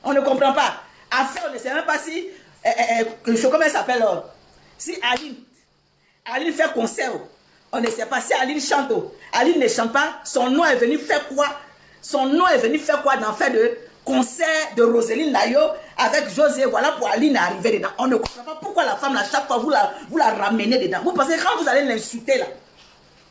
On ne comprend pas. Après, on ne sait même pas si, comment elle s'appelle, si Aline fait concert, on ne sait pas si Aline chante. Aline ne chante pas, son nom est venu faire quoi? Son nom est venu faire quoi dans fait de concert de Roselyne Layo avec José, voilà pour Aline arriver dedans. On ne comprend pas pourquoi la femme, là, chaque fois, vous la ramenez dedans. Vous pensez que quand vous allez l'insulter, là,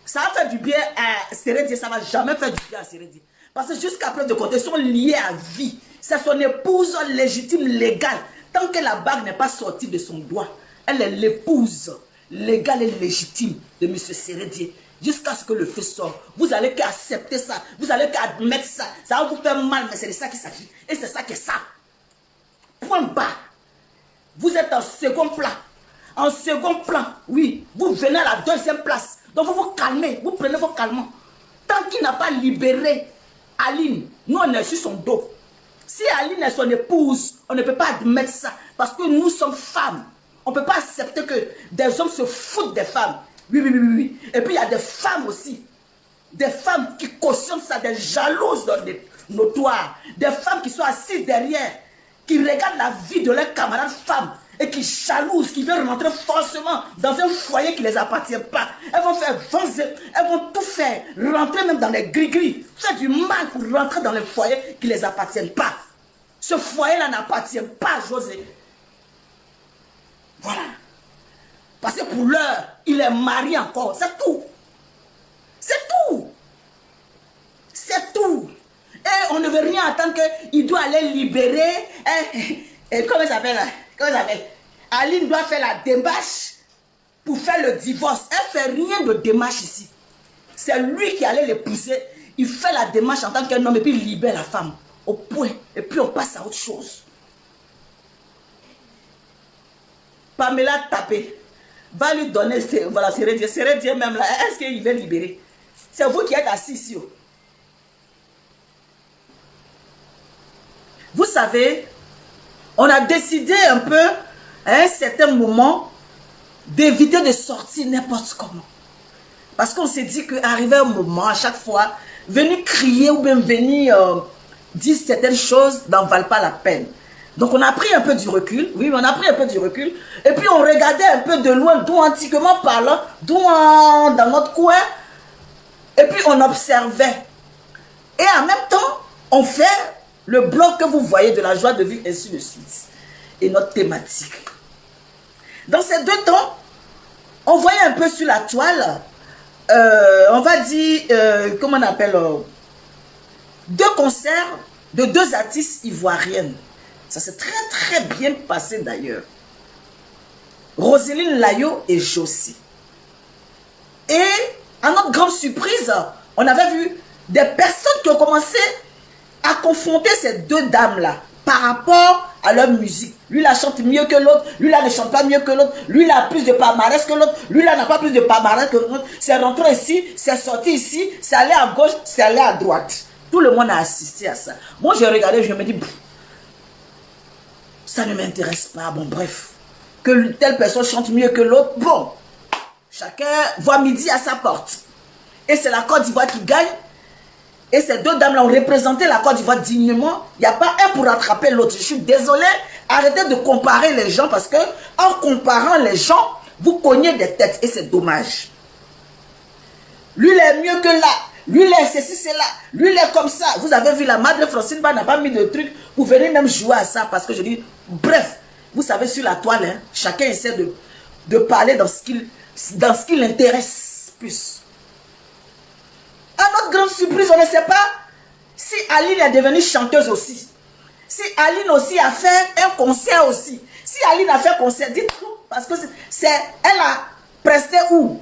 ça va faire du bien à Sérédi, ça ne va jamais faire du bien à Sérédi. Parce que jusqu'à preuve de compte, ils sont liés à vie. C'est son épouse légitime, légale. Tant que la bague n'est pas sortie de son doigt, elle est l'épouse légale et légitime de M. Sérédi. Jusqu'à ce que le feu sorte. Vous allez qu'accepter ça. Vous allez qu'admettre ça. Ça va vous faire mal, mais c'est de ça qu'il s'agit. Et c'est ça qui est ça. Point bas. Vous êtes en second plan. En second plan, oui. Vous venez à la deuxième place. Donc vous vous calmez. Vous prenez vos calmants. Tant qu'il n'a pas libéré Aline, nous on est sur son dos. Si Aline est son épouse, on ne peut pas admettre ça. Parce que nous sommes femmes. On ne peut pas accepter que des hommes se foutent des femmes. Oui, oui, oui, oui. Et puis il y a des femmes aussi. Des femmes qui cautionnent ça, des jalouses notoires. Des femmes qui sont assises derrière, qui regardent la vie de leurs camarades femmes et qui jalousent, qui veulent rentrer forcément dans un foyer qui ne les appartient pas. Elles vont faire vanzer, elles vont tout faire, rentrer même dans les gris-gris, faire du mal pour rentrer dans les foyers qui ne les appartiennent pas. Ce foyer-là n'appartient pas à José. Voilà. Parce que pour l'heure, il est marié encore. C'est tout. C'est tout. C'est tout. Et on ne veut rien attendre qu'il doit aller libérer. Comment il s'appelle? Comment il s'appelle? Aline doit faire la démarche pour faire le divorce. Elle ne fait rien de démarche ici. C'est lui qui allait l'épouser. Il fait la démarche en tant qu'un homme et puis il libère la femme. Au point. Et puis on passe à autre chose. Pamela Tapé va lui donner, voilà, Sérédier même là, est-ce qu'il va libérer? C'est vous qui êtes assis ici. Vous savez, on a décidé un peu, à un certain moment, d'éviter de sortir n'importe comment. Parce qu'on s'est dit qu'arrivé un moment, à chaque fois, venir crier ou bien venir dire certaines choses n'en valent pas la peine. Donc on a pris un peu du recul, oui, on a pris un peu du recul, et puis on regardait un peu de loin, d'où antiquement parlant, d'où dans notre coin, et puis on observait. Et en même temps, on fait le bloc que vous voyez de la joie de vivre, ainsi de suite. Et notre thématique. Dans ces deux temps, on voyait un peu sur la toile, on va dire, comment on appelle, deux concerts de deux artistes ivoiriennes. Ça s'est très très bien passé d'ailleurs. Roselyne Layo et Josie. Et à notre grande surprise, on avait vu des personnes qui ont commencé à confronter ces deux dames-là par rapport à leur musique. Lui là chante mieux que l'autre, lui là ne chante pas mieux que l'autre, lui là a plus de palmarès que l'autre, lui là n'a pas plus de palmarès que l'autre. C'est rentré ici, c'est sorti ici, c'est allé à gauche, c'est allé à droite. Tout le monde a assisté à ça. Moi j'ai regardé, je me dis, ça ne m'intéresse pas. Bon, bref. Que telle personne chante mieux que l'autre. Bon. Chacun voit midi à sa porte. Et c'est la Côte d'Ivoire qui gagne. Et ces deux dames-là ont représenté la Côte d'Ivoire dignement. Il n'y a pas un pour rattraper l'autre. Je suis désolé. Arrêtez de comparer les gens parce que en comparant les gens, vous cognez des têtes. Et c'est dommage. Lui, il est mieux que là. Lui, il est ceci, c'est là. Lui, il est comme ça. Vous avez vu, la Madre Francine n'a pas mis de truc pour venir même jouer à ça. Parce que je dis, bref, vous savez, sur la toile, hein, chacun essaie de parler dans ce qui l'intéresse plus. À notre grande surprise, on ne sait pas si Aline est devenue chanteuse aussi. Si Aline aussi a fait un concert aussi. Si Aline a fait un concert, dites-nous. Parce que elle a presté où?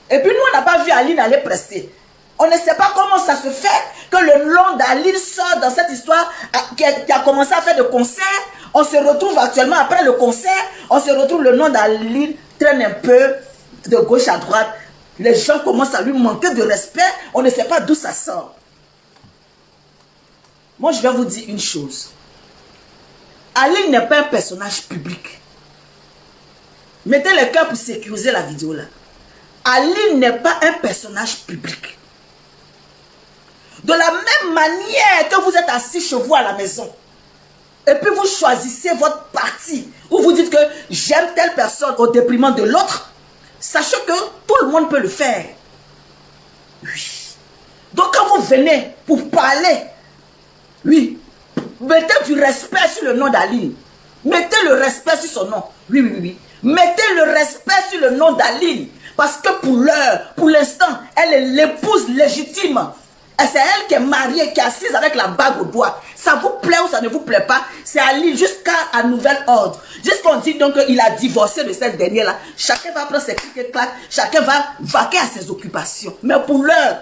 Et puis nous, on n'a pas vu Aline aller prester. On ne sait pas comment ça se fait que le nom d'Aline sort dans cette histoire qui a commencé à faire des concerts. On se retrouve actuellement, après le concert, on se retrouve, le nom d'Aline traîne un peu de gauche à droite. Les gens commencent à lui manquer de respect. On ne sait pas d'où ça sort. Moi, je vais vous dire une chose. Aline n'est pas un personnage public. Mettez le cœur pour sécuriser la vidéo là. Aline n'est pas un personnage public. De la même manière que vous êtes assis chez vous à la maison, et choisissez votre parti, ou vous dites que j'aime telle personne au détriment de l'autre, sachez que tout le monde peut le faire. Oui. Donc quand vous venez pour parler, oui, mettez du respect sur le nom d'Aline. Mettez le respect sur son nom. Oui, oui, oui. Mettez le respect sur le nom d'Aline. Parce que pour l'heure, pour l'instant, elle est l'épouse légitime. Et c'est elle qui est mariée, qui est assise avec la bague au doigt. Ça vous plaît ou ça ne vous plaît pas, c'est Aline jusqu'à un nouvel ordre. Jusqu'on dit donc qu'il a divorcé de cette dernière-là. Chacun va prendre ses clics et claques. Chacun va vaquer à ses occupations. Mais pour l'heure,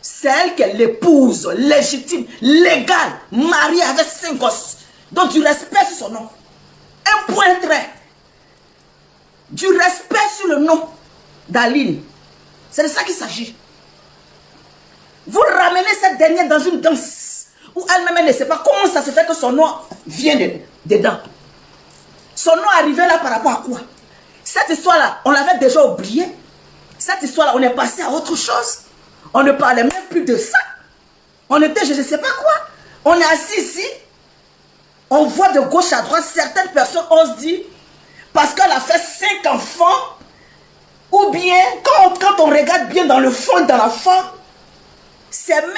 c'est elle qui est l'épouse légitime, légale, mariée avec 5 gosses. Donc du respect sur son nom. Un point trait. Du respect sur le nom d'Aline. C'est de ça qu'il s'agit. Vous ramenez cette dernière dans une danse où elle-même ne sait pas comment ça se fait que son nom vient dedans. Son nom arrivé là par rapport à quoi? Cette histoire-là, on l'avait déjà oubliée. Cette histoire-là, on est passé à autre chose. On ne parlait même plus de ça. On était, je ne sais pas quoi. On est assis ici. On voit de gauche à droite, certaines personnes osent dire, parce qu'elle a fait 5 enfants, ou bien, quand on regarde bien dans le fond, dans la forme, c'est même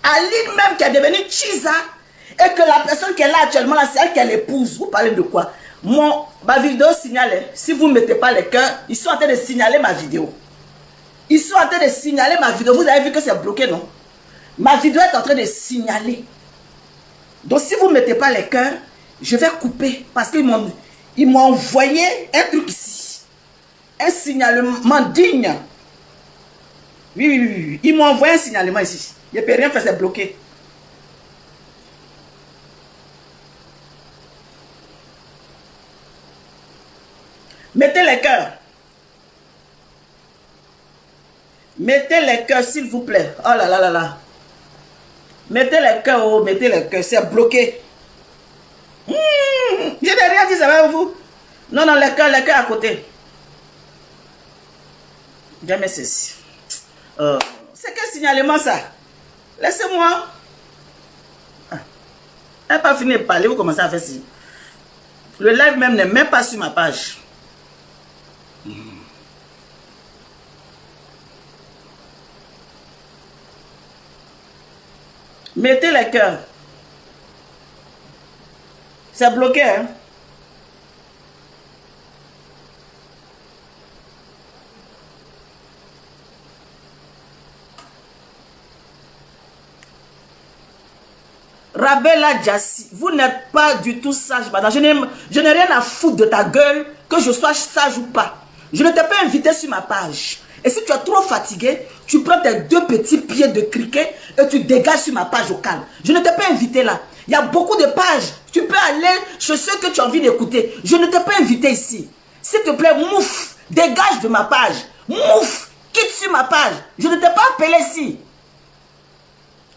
Aline même qui est devenue Chiza, et que la personne qui est là actuellement, là, c'est elle qui est l'épouse. Vous parlez de quoi? Ma vidéo signale, si vous ne mettez pas les cœurs, ils sont en train de signaler ma vidéo. Ils sont en train de signaler ma vidéo. Vous avez vu que c'est bloqué, non? Ma vidéo est en train de signaler. Donc si vous ne mettez pas les cœurs, je vais couper. Parce qu'ils m'ont envoyé un truc ici. Un signalement digne. Oui, oui, oui, oui. Ils m'ont envoyé un signalement ici. Je ne peux rien faire, c'est bloqué. Mettez les cœurs. Mettez les cœurs, s'il vous plaît. Oh là là là là. Mettez les cœurs, oh, mettez les cœurs, c'est bloqué. Je n'ai rien dit, ça va vous? Non, non, les cœurs à côté. Jamais ceci. C'est quel signalement ça? Laissez-moi. Elle n'a pas fini de parler, vous commencez à faire ci. Le live même n'est même pas sur ma page. Mettez les cœurs. C'est bloqué, hein? Rabella Jassi, vous n'êtes pas du tout sage, madame. Je n'ai rien à foutre de ta gueule, que je sois sage ou pas. Je ne t'ai pas invité sur ma page. Et si tu es trop fatigué, tu prends tes 2 petits pieds de criquet et tu dégages sur ma page au calme. Je ne t'ai pas invité là. Il y a beaucoup de pages. Tu peux aller chez ceux que tu as envie d'écouter. Je ne t'ai pas invité ici. S'il te plaît, mouf, dégage de ma page. Mouf, quitte sur ma page. Je ne t'ai pas appelé ici.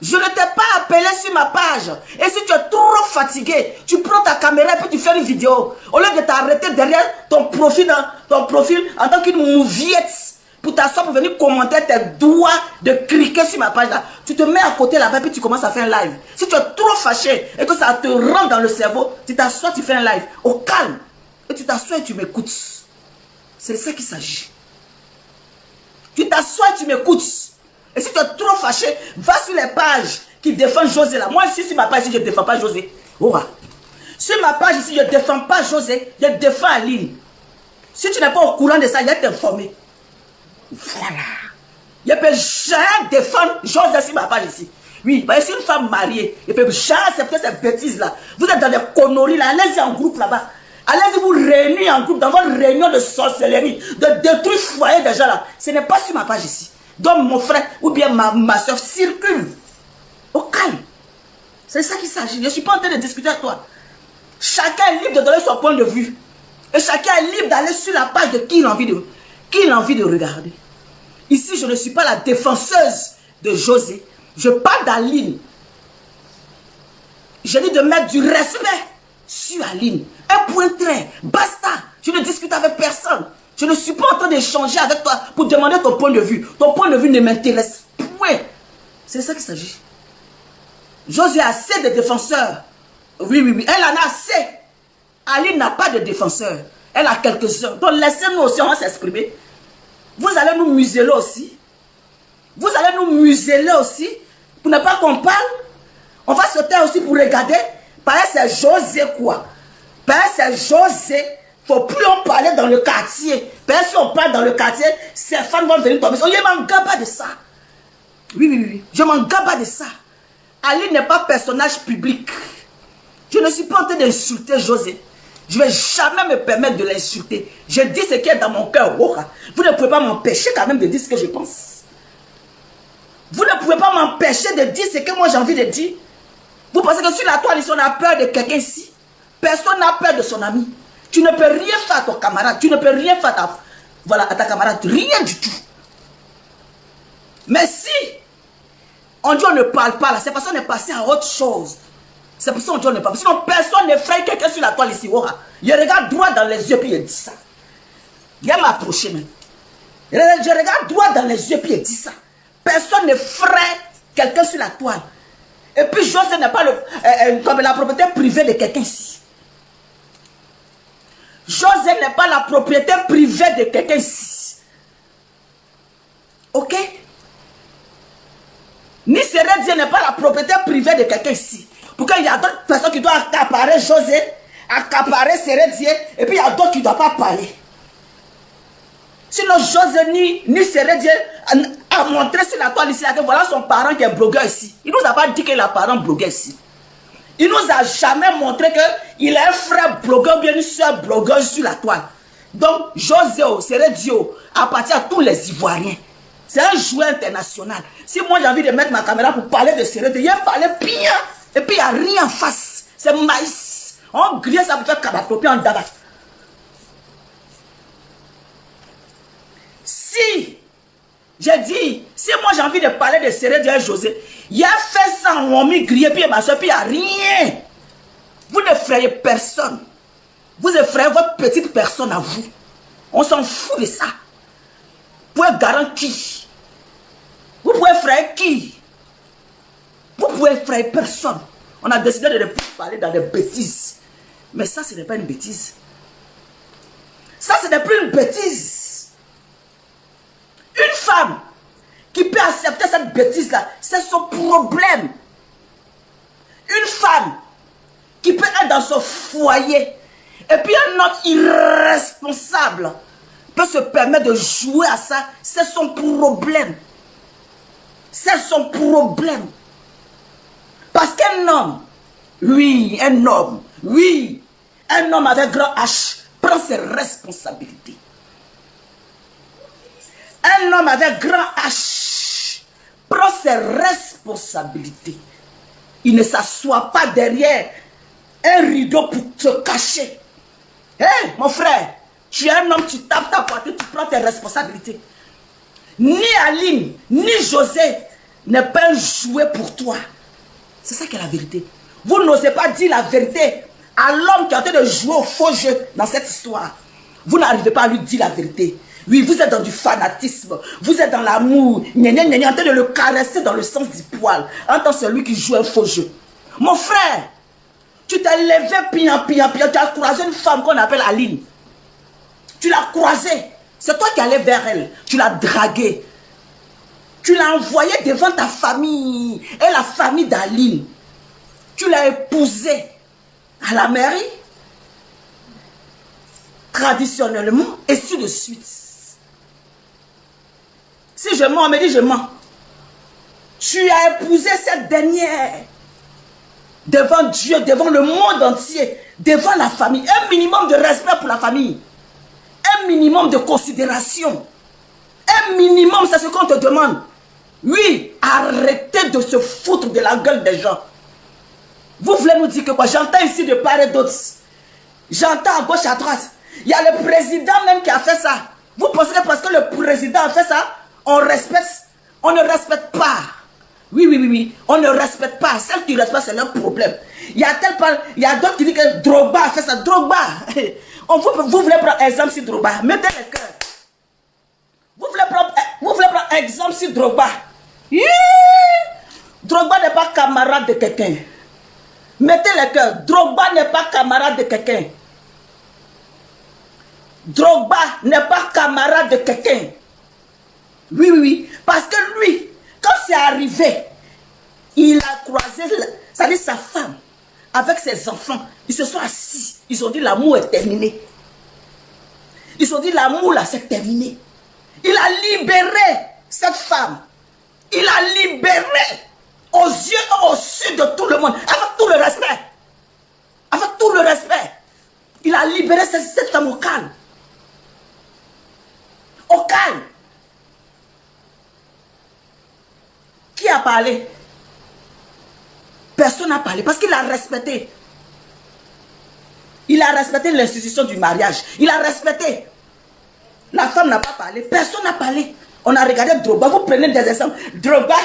Je ne t'ai pas appelé sur ma page. Et si tu es trop fatigué, tu prends ta caméra et puis tu fais une vidéo. Au lieu de t'arrêter derrière ton profil en tant qu'une mouviette pour t'asseoir pour venir commenter tes doigts de criquet sur ma page là. Tu te mets à côté là-bas et puis tu commences à faire un live. Si tu es trop fâché et que ça te rentre dans le cerveau, tu t'assois, tu fais un live. Au calme. Et tu t'assois et tu m'écoutes. C'est de ça qu'il s'agit. Tu t'assois et tu m'écoutes. Et si tu es trop fâché, va sur les pages qui défendent José là. Moi ici, sur ma page ici, je ne défends pas José. Oh, sur ma page ici, je ne défends pas José, je défends Aline. Si tu n'es pas au courant de ça, je vais t'informer. Voilà. Je ne peux jamais défendre José sur ma page ici. Oui, parce que c'est une femme mariée. Je ne peux jamais accepter ces bêtises là. Vous êtes dans des conneries là, allez-y en groupe là-bas. Allez-y vous réunir en groupe dans votre réunion de sorcellerie, de détruire foyer des gens là. Ce n'est pas sur ma page ici. Donc mon frère ou bien ma soeur circule. Au calme. C'est ça qu'il s'agit. Je ne suis pas en train de discuter avec toi. Chacun est libre de donner son point de vue. Et chacun est libre d'aller sur la page de qui il a envie de regarder. Ici, je ne suis pas la défenseuse de José. Je parle d'Aline. Je dis de mettre du respect sur Aline. Un point trait. Basta. Je ne discute avec personne. Je ne suis pas en train d'échanger avec toi pour demander ton point de vue. Ton point de vue ne m'intéresse point. C'est ça qu'il s'agit. José a assez de défenseurs Oui, oui, oui. Elle en a assez. Aline n'a pas de défenseur. Elle a quelques-uns. Donc laissez-nous aussi, on va s'exprimer. Vous allez nous museler aussi. Vous allez nous museler aussi. Pour ne pas qu'on parle. On va se taire aussi pour regarder. Parce que c'est José quoi. Parce que c'est José. Il ne faut plus en parler dans le quartier. Parce que si on parle dans le quartier, ces femmes vont venir tomber. Je ne m'en gaba de ça. Oui, oui, oui. Je m'en gaba de ça. Aline n'est pas personnage public. Je ne suis pas en train d'insulter José. Je ne vais jamais me permettre de l'insulter. Je dis ce qui est dans mon cœur. Vous ne pouvez pas m'empêcher quand même de dire ce que je pense. Vous ne pouvez pas m'empêcher de dire ce que moi j'ai envie de dire. Vous pensez que sur la toile, ici, on a peur de quelqu'un ici? Personne n'a peur de son ami. Tu ne peux rien faire à ton camarade. Tu ne peux rien faire à ta camarade. Rien du tout. Mais si on dit on ne parle pas là, c'est parce qu'on est passé à autre chose. C'est pour ça qu'on dit on ne parle pas. Sinon personne ne fraye quelqu'un sur la toile ici. Je regarde droit dans les yeux puis il dit ça. Viens m'approcher même. Je regarde droit dans les yeux puis il dit ça. Personne ne fraye quelqu'un sur la toile. Et puis José n'est pas comme la propriété privée de quelqu'un ici. José n'est pas la propriété privée de quelqu'un ici. Ok? Ni Sérédier n'est pas la propriété privée de quelqu'un ici. Pourquoi il y a d'autres personnes qui doivent accaparer José, accaparer Sérédier, et puis il y a d'autres qui ne doivent pas parler. Sinon José ni Sérédier a montré sur la toile ici que voilà son parent qui est blogueur ici. Il ne nous a pas dit qu'il a un parent blogueur ici. Il ne nous a jamais montré qu'il a un frère blogueur, bien une soeur blogueur sur la toile. Donc José Sérédier appartient à tous les Ivoiriens. C'est un joueur international. Si moi j'ai envie de mettre ma caméra pour parler de Sérédier, il fallait bien. Et puis il n'y a rien en face. C'est maïs. On grille ça pour faire kabatopé en dabat. Si, j'ai dit, si moi j'ai envie de parler de Sérédier et José, il a fait ça en mis grillé, puis ma soeur, puis il n'y a rien. Vous n'effrayez personne. Vous effrayez votre petite personne à vous. On s'en fout de ça. Vous pouvez garantir qui? Vous pouvez effrayer qui? Vous pouvez effrayer personne. On a décidé de ne plus parler dans des bêtises. Mais ça, ce n'est pas une bêtise. Ça, ce n'est plus une bêtise. Une femme qui peut accepter cette bêtise-là, c'est son problème. Une femme qui peut être dans son foyer, et puis un homme irresponsable peut se permettre de jouer à ça, c'est son problème. C'est son problème. Parce qu'un homme, oui, un homme avec grand H prend ses responsabilités. Un homme avec grand H prend ses responsabilités. Il ne s'assoit pas derrière un rideau pour te cacher. Hé, mon frère, tu es un homme, tu tapes ta poitrine, tu prends tes responsabilités. Ni Aline, ni José ne peuvent jouer pour toi. C'est ça qui est la vérité. Vous n'osez pas dire la vérité à l'homme qui est en train de jouer au faux jeu dans cette histoire. Vous n'arrivez pas à lui dire la vérité. Oui, vous êtes dans du fanatisme. Vous êtes dans l'amour. En train de le caresser dans le sens du poil. En tant que celui qui joue un faux jeu. Mon frère, tu t'es levé, pian. Tu as croisé une femme qu'on appelle Aline. Tu l'as croisée. C'est toi qui allais vers elle. Tu l'as draguée. Tu l'as envoyée devant ta famille. Et la famille d'Aline. Tu l'as épousée à la mairie. Traditionnellement. Et ainsi de suite. Si je mens, on me dit je mens. Tu as épousé cette dernière. Devant Dieu, devant le monde entier. Devant la famille. Un minimum de respect pour la famille. Un minimum de considération. Un minimum, c'est ce qu'on te demande. Oui, arrêtez de se foutre de la gueule des gens. Vous voulez nous dire que quoi? J'entends ici de part et d'autre. J'entends à gauche, à droite. Il y a le président même qui a fait ça. Vous pensez que parce que le président a fait ça, on respecte? On ne respecte pas. Oui. On ne respecte pas. Celles qui respectent, c'est leur problème. Il y a d'autres qui disent que Drogba a fait ça. Drogba. Vous voulez prendre exemple sur Drogba. Mettez le cœur. Vous voulez prendre exemple sur Drogba. Drogba n'est pas camarade de quelqu'un. Mettez le cœur. Drogba n'est pas camarade de quelqu'un. Drogba n'est pas camarade de quelqu'un. Oui, oui, oui. Parce que lui, quand c'est arrivé, il a croisé, c'est-à-dire sa femme, avec ses enfants. Ils se sont assis. Ils ont dit l'amour est terminé. Ils ont dit l'amour là, c'est terminé. Il a libéré cette femme. Il a libéré aux yeux et au su de tout le monde. Avec tout le respect. Avec tout le respect. Il a libéré cette femme au calme. Au calme. Qui a parlé? Personne n'a parlé parce qu'il a respecté. Il a respecté l'institution du mariage. Il a respecté. La femme n'a pas parlé. Personne n'a parlé. On a regardé Drogba. Vous prenez des exemples. Drogba,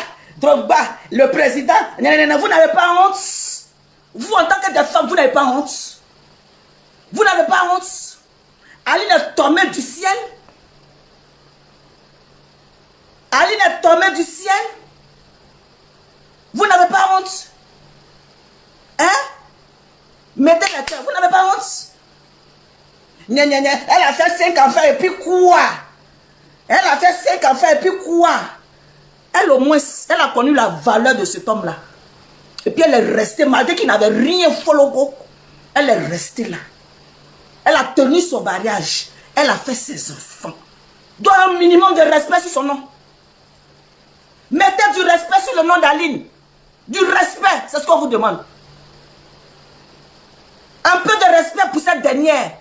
le président. Vous n'avez pas honte. Vous, en tant que des femmes, vous n'avez pas honte. Vous n'avez pas honte. Aline est tombée du ciel. Aline est tombée du ciel. Vous n'avez pas honte. Hein? Mettez la terre. Vous n'avez pas honte. Elle a fait 5 enfants et puis quoi? Elle a fait 5 enfants et puis quoi? Elle au moins, elle a connu la valeur de cet homme-là. Et puis elle est restée, malgré qu'il n'avait rien follow. Elle est restée là. Elle a tenu son mariage. Elle a fait ses enfants. Doit un minimum de respect sur son nom. Mettez du respect sur le nom d'Aline. Du respect, c'est ce qu'on vous demande. Un peu de respect pour cette dernière.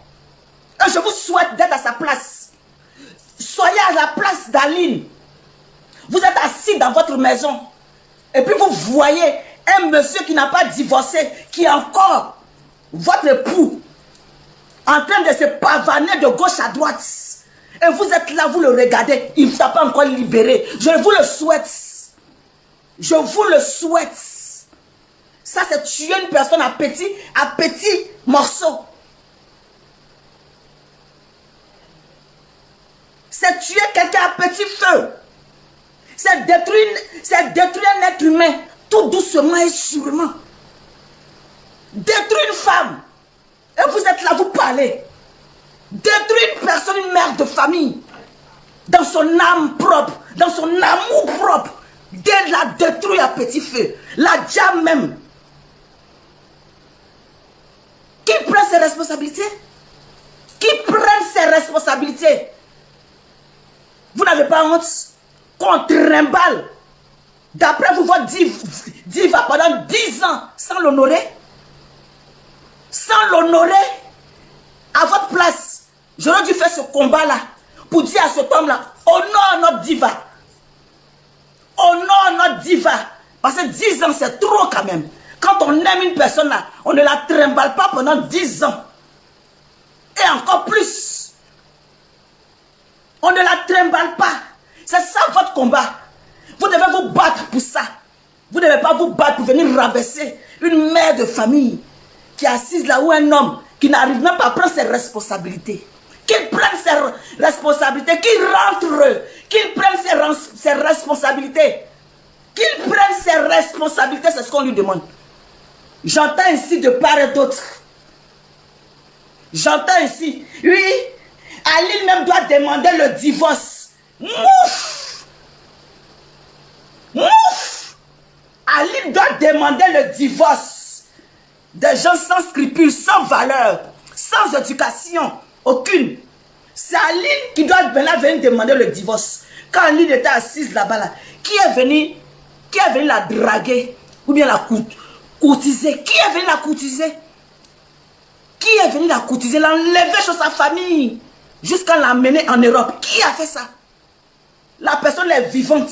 Et je vous souhaite d'être à sa place. Soyez à la place d'Aline. Vous êtes assis dans votre maison. Et puis vous voyez un monsieur qui n'a pas divorcé, qui est encore votre époux, en train de se pavaner de gauche à droite. Et vous êtes là, vous le regardez. Il ne t'a pas encore libéré. Je vous le souhaite. Je vous le souhaite. Ça, c'est tuer une personne à petits morceaux. C'est tuer quelqu'un à petit feu. C'est détruire un être humain, tout doucement et sûrement. Détruire une femme. Et vous êtes là, vous parlez. Détruire une personne, une mère de famille. Dans son âme propre, dans son amour propre. De la détruire à petit feu. La diable même. Qui prend ses responsabilités? Qui prend ses responsabilités? Vous n'avez pas honte qu'on trimballe. D'après vous, votre diva pendant 10 ans sans l'honorer? Sans l'honorer? À votre place, j'aurais dû faire ce combat-là pour dire à cet homme-là, honore notre diva. Honore notre diva. Parce que 10 ans, c'est trop quand même. Quand on aime une personne là, on ne la trimballe pas pendant 10 ans. Et encore plus. On ne la trimballe pas. C'est ça votre combat. Vous devez vous battre pour ça. Vous ne devez pas vous battre pour venir rabaisser une mère de famille qui est assise là, ou un homme qui n'arrive même pas à prendre ses responsabilités. Qu'il prenne ses responsabilités, qu'il rentre, qu'il prenne ses responsabilités. Qu'il prenne ses responsabilités, c'est ce qu'on lui demande. J'entends ici de part et d'autre. J'entends ici. Oui, Aline même doit demander le divorce. Mouf! Mouf! Aline doit demander le divorce. Des gens sans scrupules, sans valeur, sans éducation, aucune. C'est Aline qui doit venir demander le divorce. Quand Aline était assise là-bas, là, qui est venu la draguer ou bien la courtiser? Qui est venu la courtiser? Qui est venu la courtiser, l'enlever chez sa famille jusqu'à l'amener en Europe? Qui a fait ça? La personne est vivante.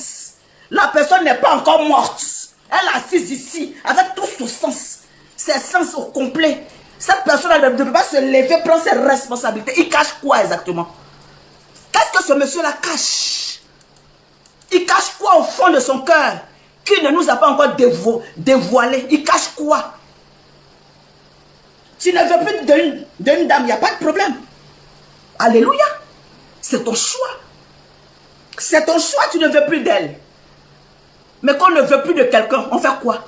La personne n'est pas encore morte. Elle est assise ici avec tout son sens. Ses sens au complet. Cette personne ne peut pas se lever, prendre ses responsabilités. Il cache quoi exactement? Qu'est-ce que ce monsieur-là cache? Il cache quoi au fond de son cœur qui ne nous a pas encore dévoilé? Il cache quoi? Tu ne veux plus d'une dame, il n'y a pas de problème. Alléluia. C'est ton choix. C'est ton choix, tu ne veux plus d'elle. Mais quand on ne veut plus de quelqu'un, on fait quoi?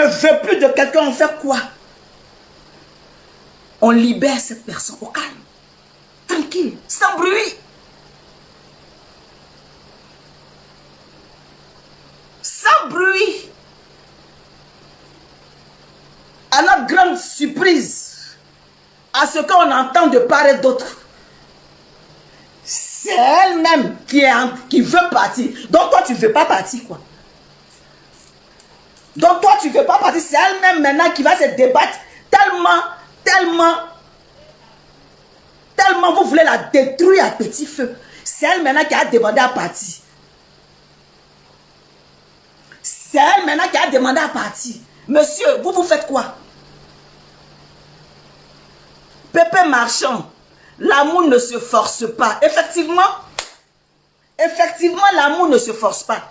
ne veut plus de quelqu'un, on fait quoi? On libère cette personne au calme, tranquille, sans bruit. Sans bruit. À notre grande surprise, à ce qu'on entend de part et d'autre, c'est elle-même qui veut partir. Donc toi, tu ne veux pas partir, quoi. Donc toi, tu ne veux pas partir. C'est elle-même maintenant qui va se débattre tellement vous voulez la détruire à petit feu. C'est elle maintenant qui a demandé à partir. C'est elle maintenant qui a demandé à partir. Monsieur, vous faites quoi? Pépé Marchand, l'amour ne se force pas. Effectivement, l'amour ne se force pas.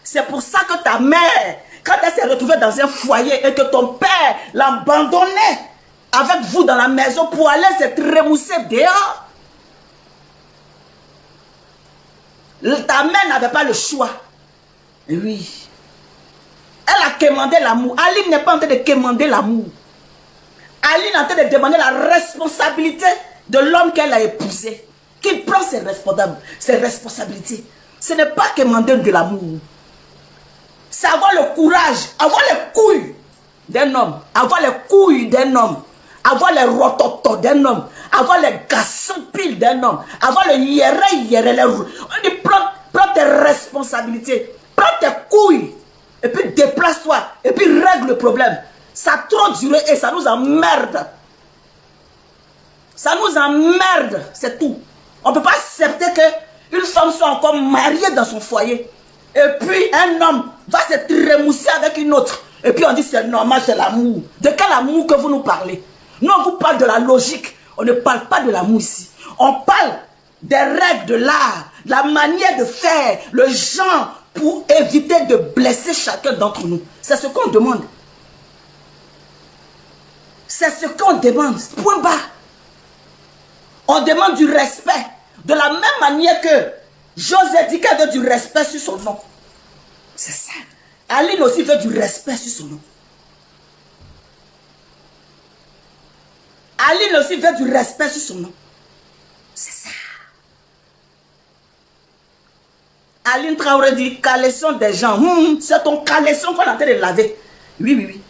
C'est pour ça que ta mère, quand elle s'est retrouvée dans un foyer et que ton père l'abandonnait avec vous dans la maison pour aller se trémousser dehors, ta mère n'avait pas le choix. Et oui. Elle a quémandé l'amour. Aline n'est pas en train de quémander l'amour. Aline est en train de demander la responsabilité de l'homme qu'elle a épousé. Qu'il prend ses responsabilités. Ce n'est pas quémander de l'amour. C'est avoir le courage, avoir les couilles d'un homme. Avoir les couilles d'un homme. Avoir les rototos d'un homme. Avoir les garçons piles d'un homme. Avoir le yéré. On dit prends tes responsabilités. Prends tes couilles. Et puis déplace-toi. Et puis règle le problème. Ça a trop duré et ça nous emmerde. Ça nous emmerde. C'est tout. On ne peut pas accepter qu'une femme soit encore mariée dans son foyer. Et puis un homme va se trémousser avec une autre. Et puis on dit c'est normal, c'est l'amour. De quel amour que vous nous parlez? Nous on vous parle de la logique. On ne parle pas de l'amour ici. On parle des règles de l'art. La manière de faire. Le genre pour éviter de blesser chacun d'entre nous. C'est ce qu'on demande. C'est ce qu'on demande. Point bas. On demande du respect. De la même manière que José dit qu'elle veut du respect sur son nom. C'est ça. Aline aussi veut du respect sur son nom. Aline aussi veut du respect sur son nom. C'est ça. Aline Traoré dit caleçon des gens. C'est ton caleçon qu'on est en train de laver. Oui.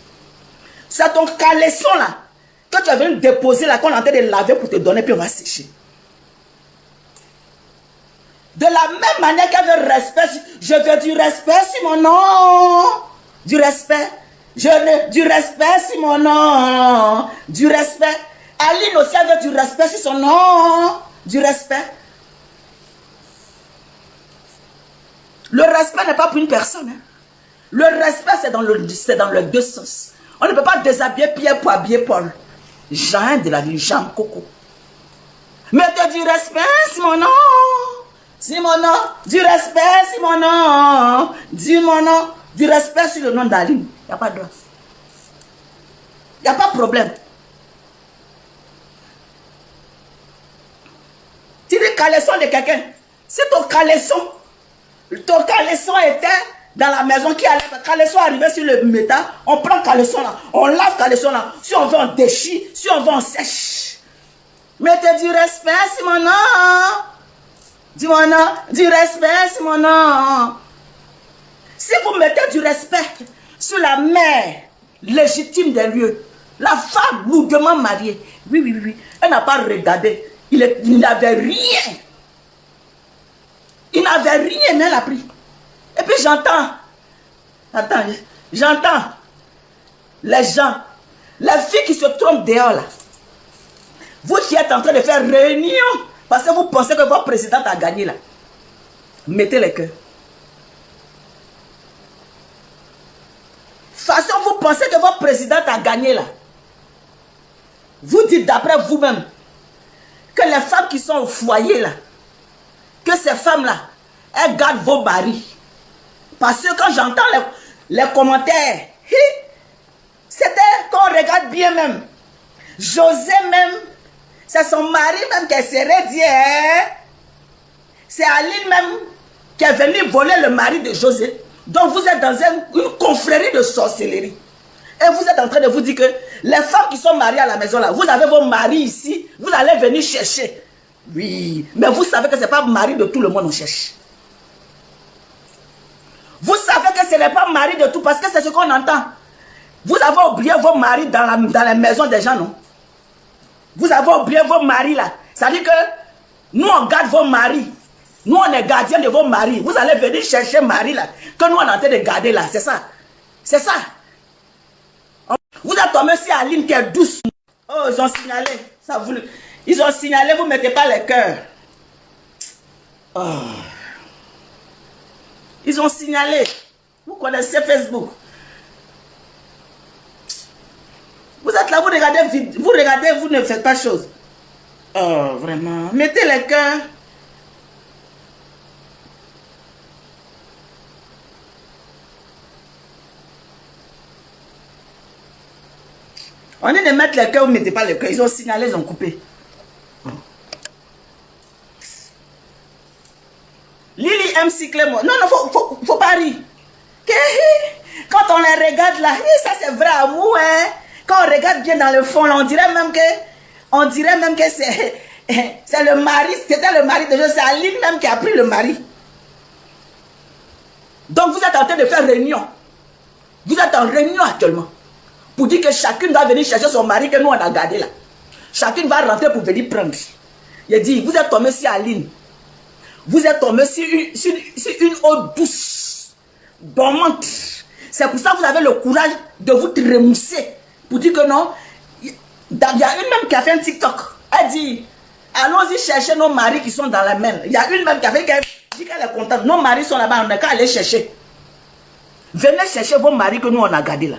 C'est ton caleçon là. Que tu as venu déposer là, qu'on est en train de laver pour te donner, puis on va sécher. De la même manière qu'elle veut respect, je veux du respect sur mon nom. Du respect. Du respect sur mon nom. Du respect. Aline aussi elle veut du respect sur son nom. Du respect. Le respect n'est pas pour une personne. Hein. Le respect, c'est dans le deux sens. On ne peut pas déshabiller Pierre pour habiller Paul. Jean de la ville, Jean Coco. Mettez du respect sur mon nom. C'est mon nom, du respect, c'est mon nom. Dis mon nom, du respect sur le nom d'Aline. Il n'y a pas de droit. Il n'y a pas de problème. Tu dis caleçon de quelqu'un. Si ton caleçon était dans la maison qui allait, caleçon arrivé sur le métal, on prend caleçon là, on lave caleçon là. Si on veut, on déchire, si on veut, on sèche. Mettez du respect, c'est mon nom. Dis mon nom, du respect, c'est mon nom. Si vous mettez du respect sur la mère légitime des lieux, la femme lourdement mariée, oui, elle n'a pas regardé. Il n'avait rien. Il n'avait rien, mais elle a pris. Et puis j'entends les gens, les filles qui se trompent dehors là. Vous qui êtes en train de faire réunion, parce que vous pensez que votre présidente a gagné là. Mettez les cœurs. De toute façon, vous pensez que votre présidente a gagné là. Vous dites d'après vous-même que les femmes qui sont au foyer là, que ces femmes-là, elles gardent vos maris. Parce que quand j'entends les commentaires, c'était quand on regarde bien même. José même, c'est son mari même qui serait dit, c'est Aline même qui est venue voler le mari de José. Donc vous êtes dans une confrérie de sorcellerie. Et vous êtes en train de vous dire que les femmes qui sont mariées à la maison là, vous avez vos maris ici, vous allez venir chercher. Oui, mais vous savez que ce n'est pas mari de tout le monde on cherche. Vous savez que ce n'est pas mari de tout parce que c'est ce qu'on entend. Vous avez oublié vos maris dans la maison des gens, non? Vous avez oublié vos maris là. Ça dit que nous on garde vos maris. Nous on est gardiens de vos maris. Vous allez venir chercher mari là. Que nous on est en train de garder là. C'est ça. C'est ça. Vous êtes tombé sur Aline qui est douce. Oh, ils ont signalé. Ça vous... Ils ont signalé, vous ne mettez pas les cœurs. Oh. Ils ont signalé. Vous connaissez Facebook. Vous êtes là, vous regardez, vous ne faites pas chose. Oh, vraiment. Mettez les cœurs. On est de mettre les cœurs, vous ne mettez pas les cœurs. Ils ont signalé, ils ont coupé. Lily aime cycler moi. Non, non, faut pas rire. Quand on les regarde là, ça c'est vrai amour, hein. Quand on regarde bien dans le fond, là, on dirait même que c'est le mari, c'était le mari de José. C'est Aline même qui a pris le mari. Donc vous êtes en train de faire réunion. Vous êtes en réunion actuellement. Pour dire que chacune doit venir chercher son mari que nous on a gardé là. Chacune va rentrer pour venir prendre. Il dit, vous êtes tombé sur Aline. Vous êtes tombé sur une eau douce, dormante. C'est pour ça que vous avez le courage de vous trémousser. Pour dire que non. Il y a une même qui a fait un TikTok. Elle dit, allons-y chercher nos maris qui sont dans la main. Il y a une même qui a fait qu'elle dit qu'elle est contente. Nos maris sont là-bas, on n'a qu'à aller chercher. Venez chercher vos maris que nous on a gardés là.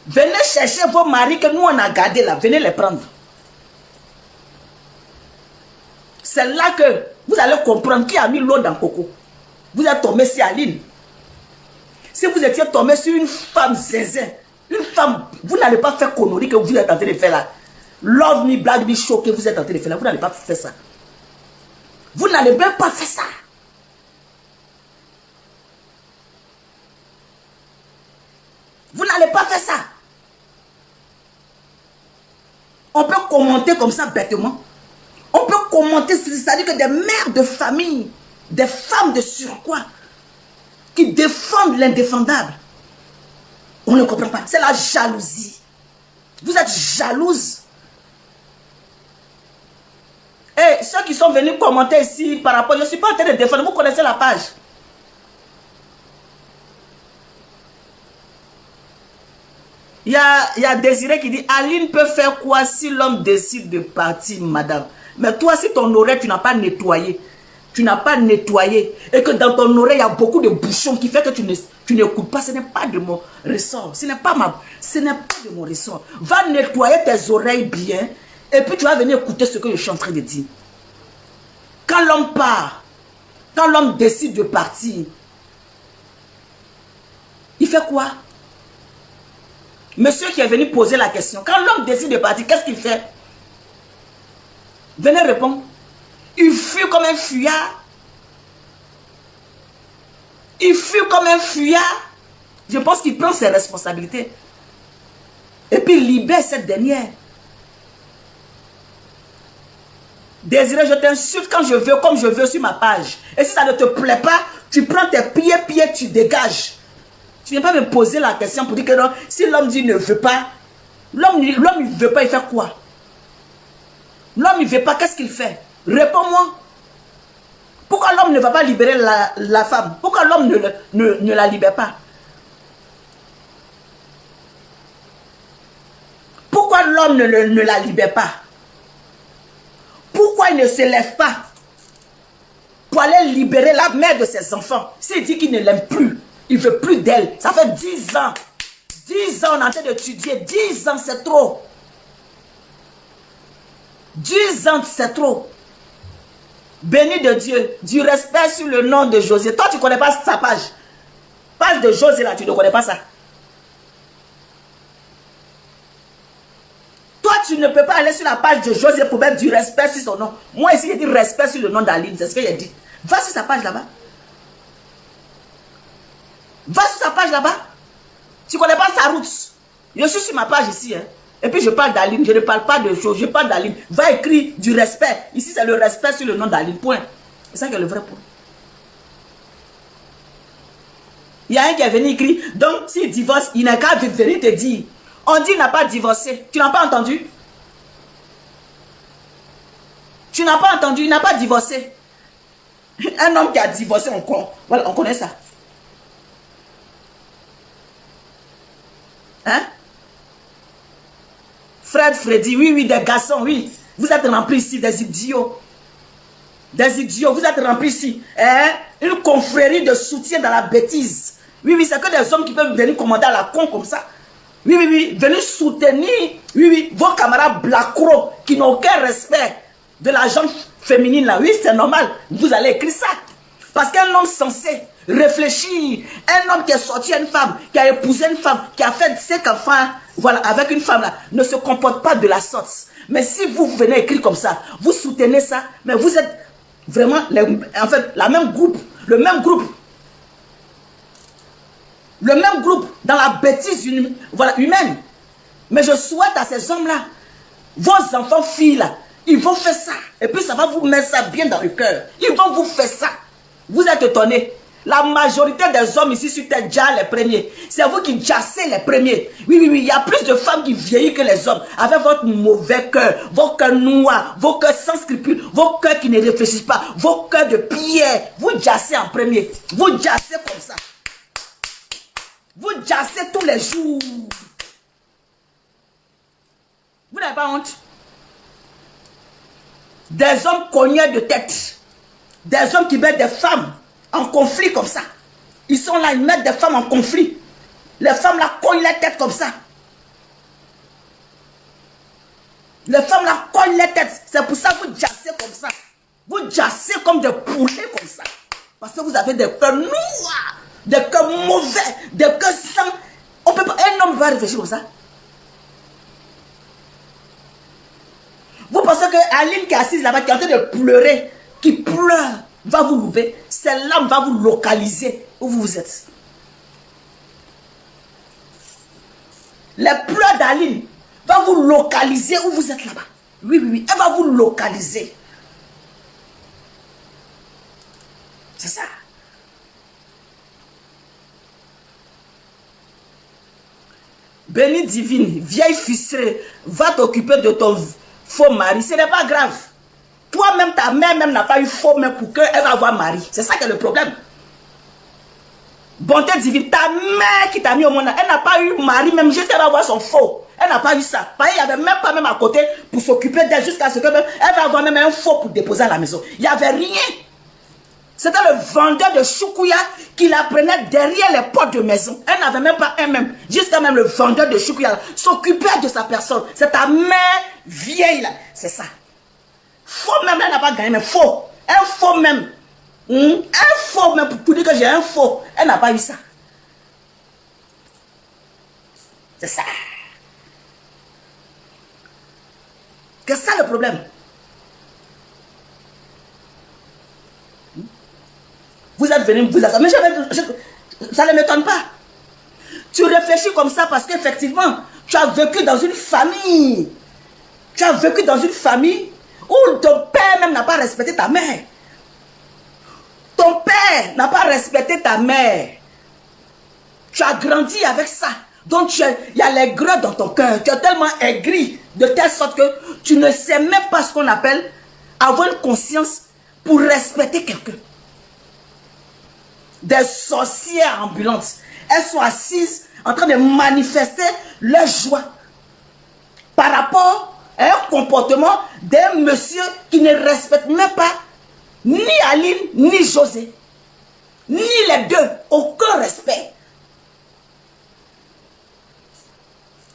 Venez chercher vos maris que nous on a gardés là. Venez les prendre. C'est là que vous allez comprendre qui a mis l'eau dans le coco. Vous êtes tombé sur Aline. Si vous étiez tombé sur une femme zinzin, une femme, vous n'allez pas faire connerie que vous êtes en train de faire là. Love me, blague me, show que vous êtes en train de faire là. Vous n'allez pas faire ça. Vous n'allez même pas faire ça. Vous n'allez pas faire ça. On peut commenter comme ça bêtement. On peut commenter, c'est-à-dire que des mères de famille, des femmes de surcroît, qui défendent l'indéfendable. On ne comprend pas. C'est la jalousie. Vous êtes jalouse. Et ceux qui sont venus commenter ici par rapport, je ne suis pas en train de défendre, vous connaissez la page. Il y a Désiré qui dit, Aline peut faire quoi si l'homme décide de partir, madame? Mais toi, si ton oreille, tu n'as pas nettoyé, et que dans ton oreille, il y a beaucoup de bouchons qui fait que tu n'écoutes pas, ce n'est pas de mon ressort. Ce n'est pas de mon ressort. Va nettoyer tes oreilles bien, et puis tu vas venir écouter ce que je suis en train de dire. Quand l'homme part, quand l'homme décide de partir, il fait quoi? Monsieur qui est venu poser la question, quand l'homme décide de partir, qu'est-ce qu'il fait? Venez répondre. Il fuit comme un fuyard. Il fuit comme un fuyard. Je pense qu'il prend ses responsabilités. Et puis il libère cette dernière. Désiré, je t'insulte quand je veux, comme je veux sur ma page. Et si ça ne te plaît pas, tu prends tes pieds, tu dégages. Tu ne viens pas me poser la question pour dire que non, si l'homme dit ne veut pas, l'homme il ne veut pas, il fait quoi? L'homme il ne veut pas, qu'est-ce qu'il fait? Réponds-moi. Pourquoi l'homme ne va pas libérer la femme? Pourquoi l'homme ne la libère pas? Pourquoi l'homme ne la libère pas? Pourquoi il ne se lève pas pour aller libérer la mère de ses enfants? S'il dit qu'il ne l'aime plus, il ne veut plus d'elle. Ça fait 10 ans. 10 ans on est en train d'étudier. 10 ans c'est trop. 10 ans c'est trop. Béni de Dieu. Du respect sur le nom de José. Toi tu ne connais pas sa page. Page de José là, tu ne connais pas ça. Toi tu ne peux pas aller sur la page de José pour mettre du respect sur son nom. Moi ici j'ai dit respect sur le nom d'Aline. C'est ce que j'ai dit. Va sur sa page là-bas. Va sur sa page là-bas. Tu ne connais pas sa route. Je suis sur ma page ici. Hein. Et puis je parle d'Aline. Je ne parle pas de choses. Je parle d'Aline. Va écrire du respect. Ici, c'est le respect sur le nom d'Aline. Point. C'est ça qui est le vrai point. Il y a un qui est venu écrire. Donc, s'il divorce, il n'a qu'à venir te dire. On dit qu'il n'a pas divorcé. Tu n'as pas entendu? Tu n'as pas entendu? Il n'a pas divorcé. Un homme qui a divorcé, voilà, on connaît ça. Hein? Freddy, oui, des garçons, oui. Vous êtes remplis ici, des idiots. Des idiots, vous êtes remplis ici. Hein? Une confrérie de soutien dans la bêtise. Oui, c'est que des hommes qui peuvent venir commander à la con comme ça. Oui, venir soutenir, oui, vos camarades blacro qui n'ont aucun respect de la gente féminine là. Oui, c'est normal. Vous allez écrire ça. Parce qu'un homme censé réfléchir, un homme qui est sorti à une femme, qui a épousé une femme, qui a fait 5 enfants, voilà, avec une femme là, ne se comporte pas de la sorte. Mais si vous venez écrire comme ça, vous soutenez ça, mais vous êtes vraiment, en fait, le même groupe dans la bêtise humaine. Mais je souhaite à ces hommes-là, vos enfants, filles là, ils vont faire ça. Et puis ça va vous mettre ça bien dans le cœur. Ils vont vous faire ça. Vous êtes étonnés. La majorité des hommes ici sur terre jassent les premiers. C'est vous qui jassez les premiers. Oui, il y a plus de femmes qui vieillissent que les hommes. Avec votre mauvais cœur, vos cœurs noirs, vos cœurs sans scrupules, vos cœurs qui ne réfléchissent pas, vos cœurs de pierre. Vous jassez en premier. Vous jassez comme ça. Vous jassez tous les jours. Vous n'avez pas honte? Des hommes cognés de tête. Des hommes qui mettent des femmes en conflit comme ça. Ils sont là, ils mettent des femmes en conflit. Les femmes là cognent la tête comme ça. Les femmes là cognent la tête. C'est pour ça que vous jassez comme ça. Vous jassez comme des poulets comme ça. Parce que vous avez des cœurs noirs, des cœurs mauvais, des cœurs sans. On peut pas, un homme va réfléchir comme ça. Vous pensez que Aline qui est assise là-bas, qui est en train de pleurer, qui pleure, va vous louper. Cette lame va vous localiser où vous êtes. Les pleurs d'Aline va vous localiser où vous êtes là-bas. Oui, elle va vous localiser. C'est ça. Béni divine, vieille ficelée, va t'occuper de ton faux mari. Ce n'est pas grave. Toi-même, ta mère même n'a pas eu faux mari pour qu'elle va avoir mari. C'est ça qui est le problème. Bonté divine, ta mère qui t'a mis au monde, elle n'a pas eu mari même jusqu'à elle va avoir son faux. Elle n'a pas eu ça. Il n'y avait même pas même à côté pour s'occuper d'elle jusqu'à ce que même, elle va avoir même un faux pour déposer à la maison. Il n'y avait rien. C'était le vendeur de choukouya qui la prenait derrière les portes de maison. Elle n'avait même pas un même. Jusqu'à même le vendeur de choukouya s'occupait de sa personne. C'est ta mère vieille là. C'est ça. Faux même, elle n'a pas gagné, mais faux. Un faux même. Un faux même pour dire que j'ai un faux. Elle n'a pas eu ça. C'est ça. C'est ça le problème. Vous êtes venu, vous êtes... Mais ça ne m'étonne pas. Tu réfléchis comme ça parce qu'effectivement, tu as vécu dans une famille. Tu as vécu dans une famille où ton père même n'a pas respecté ta mère. Ton père n'a pas respecté ta mère. Tu as grandi avec ça. Donc il y a l'aigreur dans ton cœur. Tu es tellement aigri de telle sorte que tu ne sais même pas ce qu'on appelle avoir une conscience pour respecter quelqu'un. Des sorcières ambulantes. Elles sont assises en train de manifester leur joie par rapport à un comportement d'un monsieur qui ne respecte même pas ni Aline ni José. Ni les deux. Aucun respect.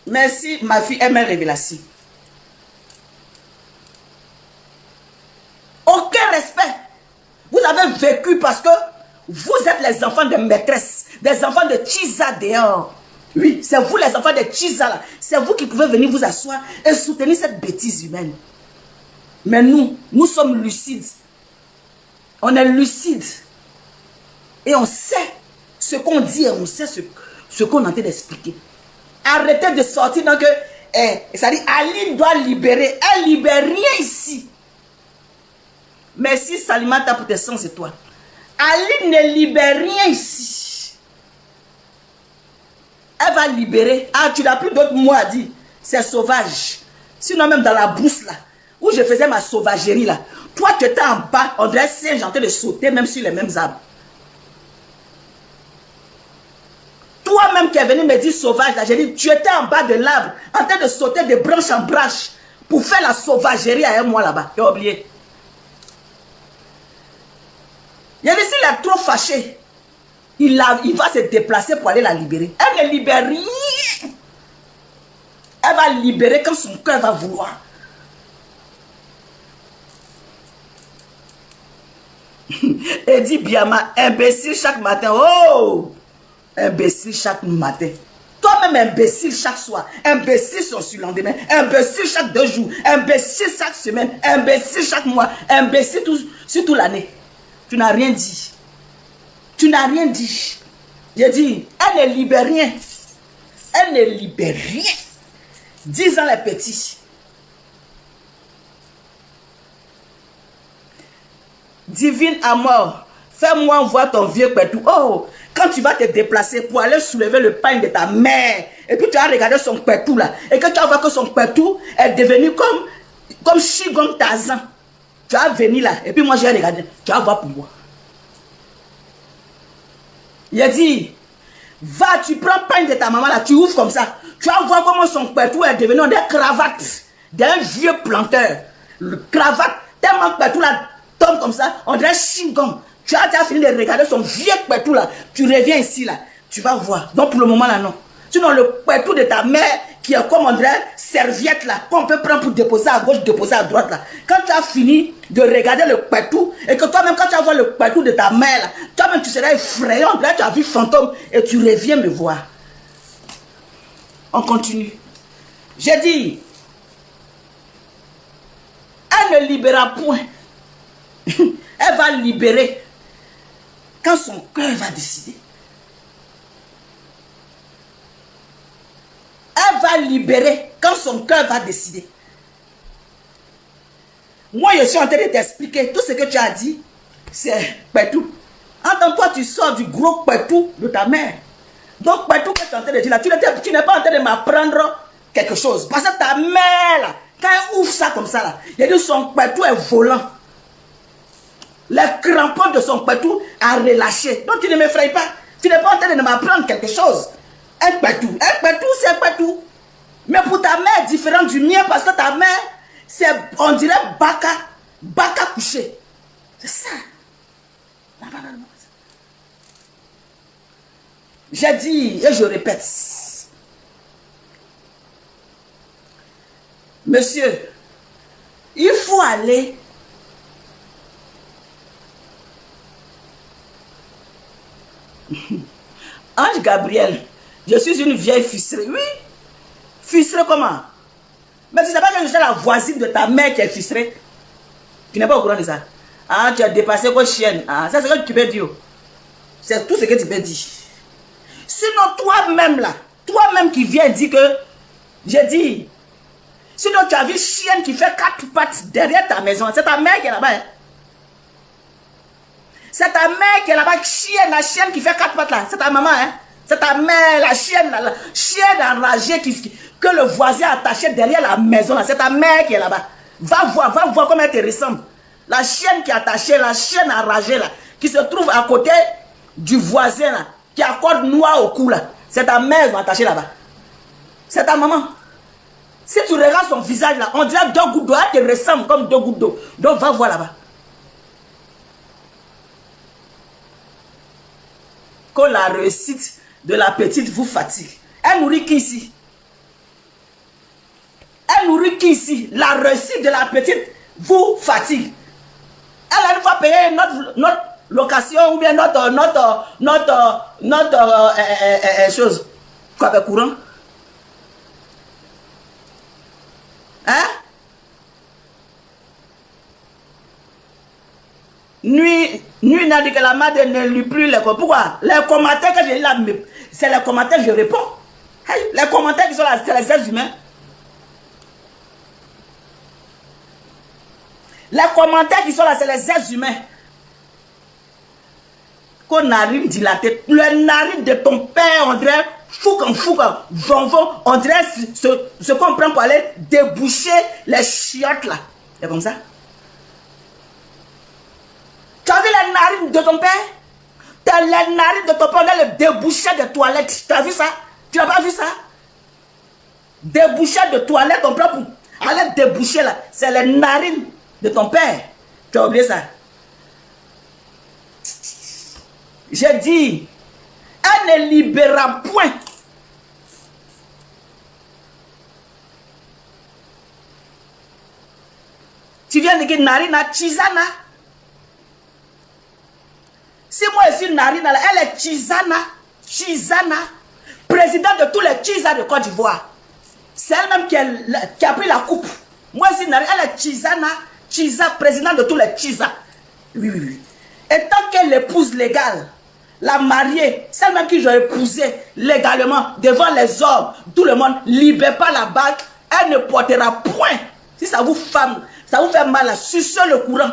Merci ma fille ML Révélation. Aucun respect. Vous avez vécu parce que vous êtes les enfants de maîtresse, des enfants de Chiza dehors. Oui, c'est vous les enfants de Chiza là. C'est vous qui pouvez venir vous asseoir et soutenir cette bêtise humaine. Mais nous sommes lucides. On est lucides. Et on sait ce qu'on dit et on sait ce qu'on est en train d'expliquer. Arrêtez de sortir donc ça dit Aline doit libérer. Elle libère rien ici. Merci Salimata pour tes 100 étoiles. Aline ne libère rien ici. Elle va libérer. Ah, tu n'as plus d'autres mots à dire. C'est sauvage. Sinon, même dans la brousse là, où je faisais ma sauvagerie là, toi tu étais en bas, on dirait singe en train de sauter même sur les mêmes arbres. Toi-même qui es venu me dire sauvage là, j'ai dit, tu étais en bas de l'arbre, en train de sauter de branche en branche pour faire la sauvagerie à un mois là-bas. Tu as oublié. Il y a dit, s'il est trop fâché, il va se déplacer pour aller la libérer. Elle ne libère rien. Elle va libérer quand son cœur va vouloir. Et dit Biama, imbécile chaque matin. Oh! Imbécile chaque matin. Toi-même imbécile chaque soir. Imbécile son surlendemain. Imbécile chaque 2 jours. Imbécile chaque semaine. Imbécile chaque mois. Imbécile sur toute l'année. Tu n'as rien dit. Tu n'as rien dit. J'ai dit, elle ne libère rien. Elle ne libère rien. 10 ans les petits. Divine amour, fais-moi voir ton vieux pétou. Oh, quand tu vas te déplacer pour aller soulever le pain de ta mère, et puis tu vas regarder son pétou là, et que tu vas voir que son pétou est devenu comme Chigon Tarzan. Tu vas venir là, et puis moi je vais regarder, tu vas voir pour moi. Il a dit, va, tu prends le pain de ta maman là, tu ouvres comme ça, tu vas voir comment son pétou est devenu des cravates d'un vieux planteur. Le cravate, tellement que pétou là tombe comme ça, on dirait Chigon. Tu as fini de regarder son vieux pétou là, tu reviens ici là, tu vas voir. Donc pour le moment là, non. Sinon le pétou de ta mère, qui est comme on dirait serviette là, qu'on peut prendre pour déposer à gauche, déposer à droite là. Quand tu as fini de regarder le pétou, et que toi-même quand tu vas voir le pétou de ta mère là, toi-même tu seras effrayé, on dirait tu as vu fantôme, et tu reviens me voir. On continue. J'ai dit, elle ne libérera point. Elle va libérer quand son cœur va décider. Elle va libérer quand son cœur va décider. Moi, je suis en train de t'expliquer tout ce que tu as dit. C'est pétou. Entends-toi, tu sors du gros pétou de ta mère. Donc, pétou que tu es en train de dire là, tu n'es pas en train de m'apprendre quelque chose. Parce que ta mère, là, quand elle ouvre ça comme ça, là, il dit son pétou est volant. Les crampons de son pétou a relâché. Donc tu ne m'effraies pas. Tu n'es pas en train de m'apprendre quelque chose. Un pétou, c'est un pétou. Mais pour ta mère, différent du mien, parce que ta mère, c'est, on dirait baka couché. C'est ça. Non. J'ai dit, et je répète. Monsieur, il faut aller Ange Gabriel, je suis une vieille fistrée. Oui. Fistrée comment? Mais tu ne sais pas que je suis la voisine de ta mère qui est fistrée. Tu n'es pas au courant de ça. Ah, tu as dépassé vos chiennes. Ah, ça c'est ce que tu peux dire. C'est tout ce que tu peux dire. Sinon toi-même là, toi-même qui viens dire que, j'ai dit, sinon tu as vu chienne qui fait 4 pattes derrière ta maison. C'est ta mère qui est là-bas. Hein? C'est ta mère qui est là-bas, chienne, la chienne qui fait 4 pattes là. C'est ta maman, hein. C'est ta mère, la chienne enragée que le voisin a attaché derrière la maison là. C'est ta mère qui est là-bas. Va voir comment elle te ressemble. La chienne qui est attachée, la chienne enragée là, qui se trouve à côté du voisin là, qui a corde noire au cou là. C'est ta mère attachée là-bas. C'est ta maman. Si tu regardes son visage là, on dirait 2 gouttes d'eau. Elle te ressemble comme 2 gouttes d'eau. Donc va voir là-bas. Que la réussite de la petite vous fatigue. Elle nourrit qui ici? Elle nourrit qui ici? La réussite de la petite vous fatigue. Elle a une fois payé notre location ou bien notre chose. Quoi, avec courant? Hein? Lui n'a dit que la mère ne lit plus les commentaires. Pourquoi? Les commentaires que j'ai là, c'est les commentaires que je réponds. Hey, les commentaires qui sont là, c'est les êtres humains. Les commentaires qui sont là, c'est les êtres humains. Qu'on narine dilatée, le narine de ton père, on dirait foucan, vonvon, on dirait ce qu'on prend pour aller déboucher les chiottes là. C'est comme ça. Tu as vu les narines de ton père? Les narines de ton père, on a le déboucher de toilette. Tu as vu ça? Tu n'as pas vu ça? Déboucher de toilette, on prend pour aller déboucher là. C'est les narines de ton père. Tu as oublié ça? J'ai dit, elle ne libérera point. Tu viens de dire Narina Chizana. Si moi je suis Narina, elle est Chizana, présidente de tous les Chiza de Côte d'Ivoire. C'est elle-même qui a pris la coupe. Moi je suis Narina, elle est Chiza, présidente de tous les Chiza. Oui. Et tant qu'elle l'épouse légale, la mariée, celle-même qui j'ai épousée légalement devant les hommes, tout le monde, libère pas la bague, elle ne portera point. Si ça vous fait mal, sucez le courant.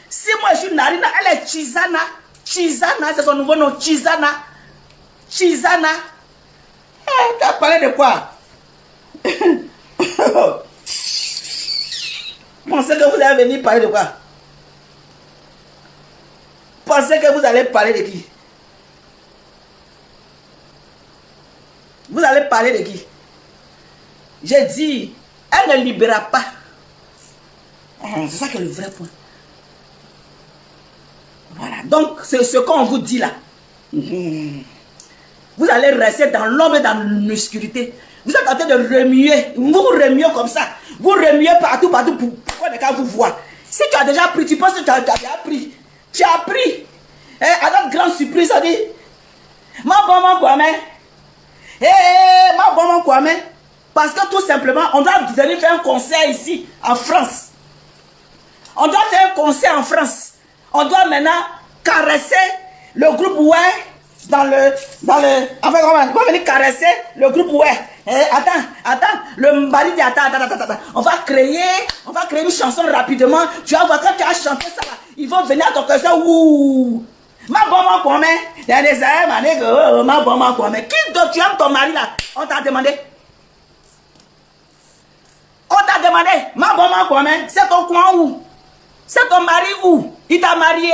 Si moi je suis Narina, elle est Chizana, c'est son nouveau nom, Chizana. Tu as parlé de quoi? Pensez que vous allez venir parler de quoi? Pensez que vous allez parler de qui? Vous allez parler de qui? J'ai dit, elle ne libérera pas. C'est ça qui est le vrai point. Voilà, donc c'est ce qu'on vous dit là. Vous allez rester dans l'ombre et dans l'obscurité. Vous êtes en train de remuer. Vous remuez comme ça. Vous remuez partout pour qu'on ne puisse vous voir. Si tu as déjà pris, tu penses que tu as déjà pris. Tu as pris. À notre grande surprise, on dit, ma bonne Kwame. Ma bonne Kwame. Parce que tout simplement, on doit venir faire un concert ici, en France. On doit faire un concert en France. On doit maintenant caresser le groupe ouais enfin, on va venir caresser le groupe ouais. Attends, le mari dit attends. On va créer une chanson rapidement. Tu vas voir quand tu as chanté ça là, ils vont venir à ton concert. Ouh. Ma bonne Kwame. Ma bonne Kwame. Qui d'autre tu aimes ton mari là? On t'a demandé. Ma bonne Kwame, c'est ton coin où? C'est ton mari où? Il t'a marié?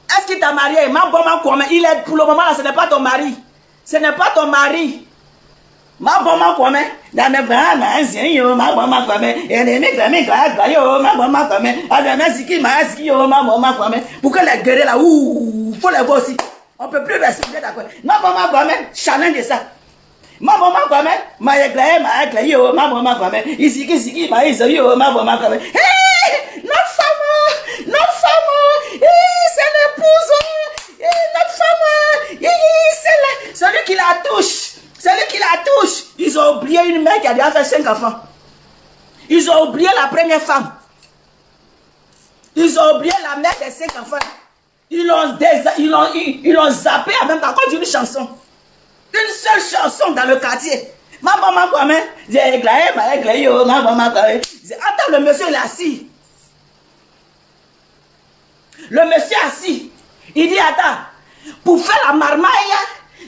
Est-ce qu'il t'a marié? Ma bonne Kwame, il est pour le moment là, ce n'est pas ton mari. Ce n'est pas ton mari. Ma bonne Kwame, dans mes bras, ma bonne Kwame, et les mecs, ma bonne Kwame, pour que les guerriers là, ouh, faut les voir aussi. On ne peut plus rester d'accord. Ma bonne Kwame, challenge ça. Ma maman quoi mais ma yo ma maman quoi mais ici ma yo ma maman quoi mais hey notre femme c'est l'épouse notre femme c'est celui qui la touche ils ont oublié une mère qui a déjà fait 5 enfants. Ils ont oublié la première femme. Ils ont oublié la mère des 5 enfants. Ils l'ont zappé même à cause d'une chanson. Une seule chanson dans le quartier. Ma maman quoi même. J'ai éclairé, ma maman quoi même. Attends, le monsieur il est assis. Le monsieur assis. Il dit attends, pour faire la marmaille,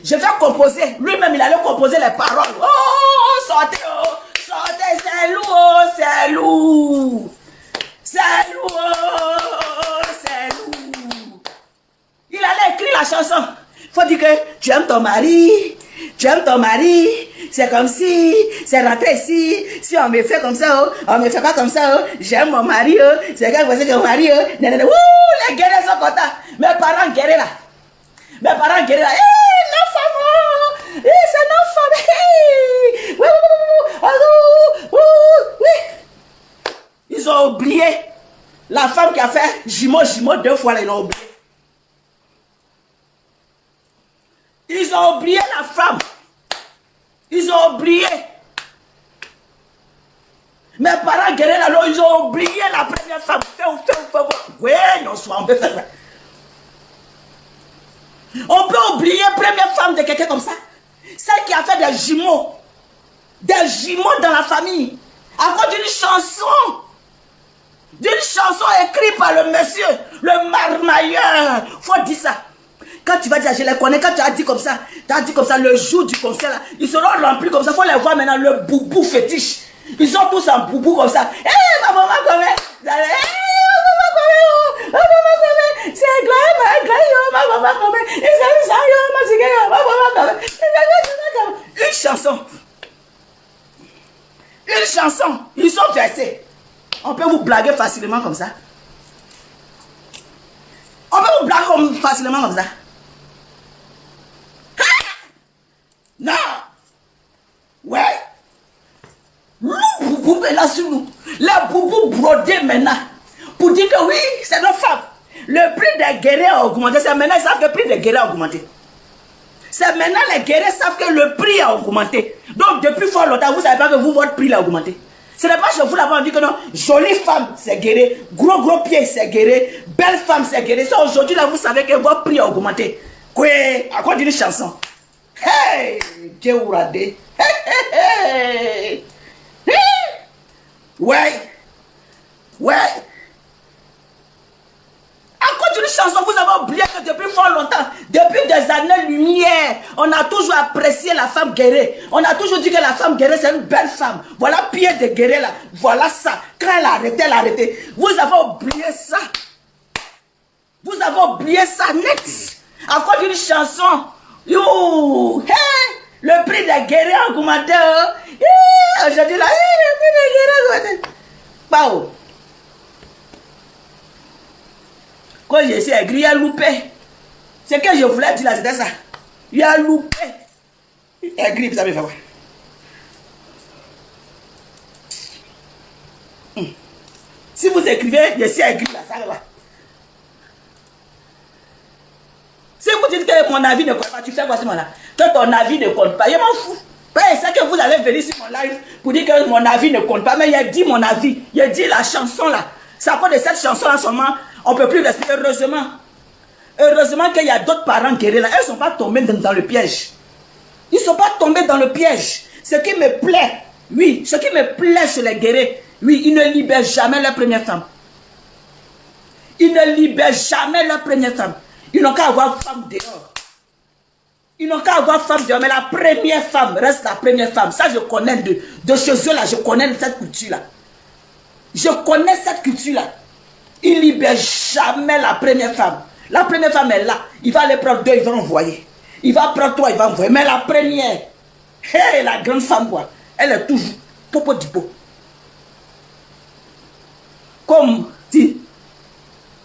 je vais composer. Lui-même il allait composer les paroles. Oh, sortez, c'est lourd. Il allait écrire la chanson. Faut dire que tu aimes ton mari, c'est comme si, c'est rentré ici, si on me fait comme ça, on me fait pas comme ça, j'aime mon mari, c'est comme ça que mon mari, les guerriers sont contents, mes parents guerriers là, nos femmes, c'est nos femmes, oui. Ils ont oublié la femme qui a fait jumeau 2 fois, là, ils l'ont oublié. Ils ont oublié la femme. Ils ont oublié. Mes parents première guerre là, ils ont oublié la première femme. Oui, non, on peut faire. On peut oublier la première femme de quelqu'un comme ça. Celle qui a fait des jumeaux. Des jumeaux dans la famille. À cause d'une chanson. D'une chanson écrite par le monsieur, le marmailleur. Faut dire ça. Quand tu vas dire, je les connais, quand tu as dit comme ça, le jour du concert, là, ils seront remplis comme ça. Il faut les voir maintenant, le boubou fétiche. Ils sont tous en boubou comme ça. Hé, ma maman, comment? Hé, ma maman, comment? Ma maman, comment? C'est ma maman, comment? Ma maman, comment? Une chanson. Une chanson. Ils sont versés. On peut vous blaguer facilement comme ça. On peut vous blaguer facilement comme ça. Non. Ouais. Le boubou est là sur nous. La boubou brodée maintenant. Pour dire que oui, c'est nos femmes. Le prix des guerriers a augmenté. C'est maintenant ils savent que le prix des guerriers a augmenté. C'est maintenant les guerriers savent que le prix a augmenté. Donc depuis fort longtemps, vous ne savez pas que vous, votre prix a augmenté. Ce n'est pas chez vous là-bas, on dit que non, jolie femme, c'est guéri, gros pied, c'est guéri, belle femme, c'est guéri. Ça aujourd'hui là, vous savez que votre prix a augmenté. Quoi, à quoi d'une chanson? Hey, Dieu vous rade. Hey, hey, hey. Ouais. À cause d'une chanson, vous avez oublié que depuis fort longtemps, depuis des années-lumière, on a toujours apprécié la femme guerrière. On a toujours dit que la femme guerrière, c'est une belle femme. Voilà Pierre de guerrier là. Voilà ça. Quand elle a arrêté, elle a arrêté. Vous avez oublié ça. Vous avez oublié ça net. À cause d'une chanson. Yo, hey, le prix des guerriers a augmenté. Aujourd'hui là, le prix des guerriers a augmenté. Bao. Quand j'ai essayé d'écrire, il a loupé. Ce que je voulais dire là, c'était ça. Il a loupé. Écrit, vous savez, voir. Si vous écrivez, j'essaie d'écrire là, ça va. Si vous dites que mon avis ne compte pas, tu fais quoi ce moment-là? Que ton avis ne compte pas, je m'en fous. C'est que vous allez venir sur mon live pour dire que mon avis ne compte pas. Mais il a dit mon avis. Il a dit la chanson là. C'est à cause de cette chanson-là seulement. On ne peut plus rester. Heureusement qu'il y a d'autres parents guéris là. Ils ne sont pas tombés dans le piège. Ils ne sont pas tombés dans le piège. Ce qui me plaît, oui, ce qui me plaît chez les guéris, oui, ils ne libèrent jamais leur première femme. Ils ne libèrent jamais leur première femme. Ils n'ont qu'à avoir femme dehors. Ils n'ont qu'à avoir femme dehors. Mais la première femme reste la première femme. Ça, je connais de chez eux là. Je connais cette culture là. Je connais cette culture là. Il ne libère jamais la première femme. La première femme est là. Il va aller prendre deux, il va envoyer. Il va prendre trois, il va envoyer. Mais la première, hey, la grande femme, quoi, elle est toujours popo dipo. Comme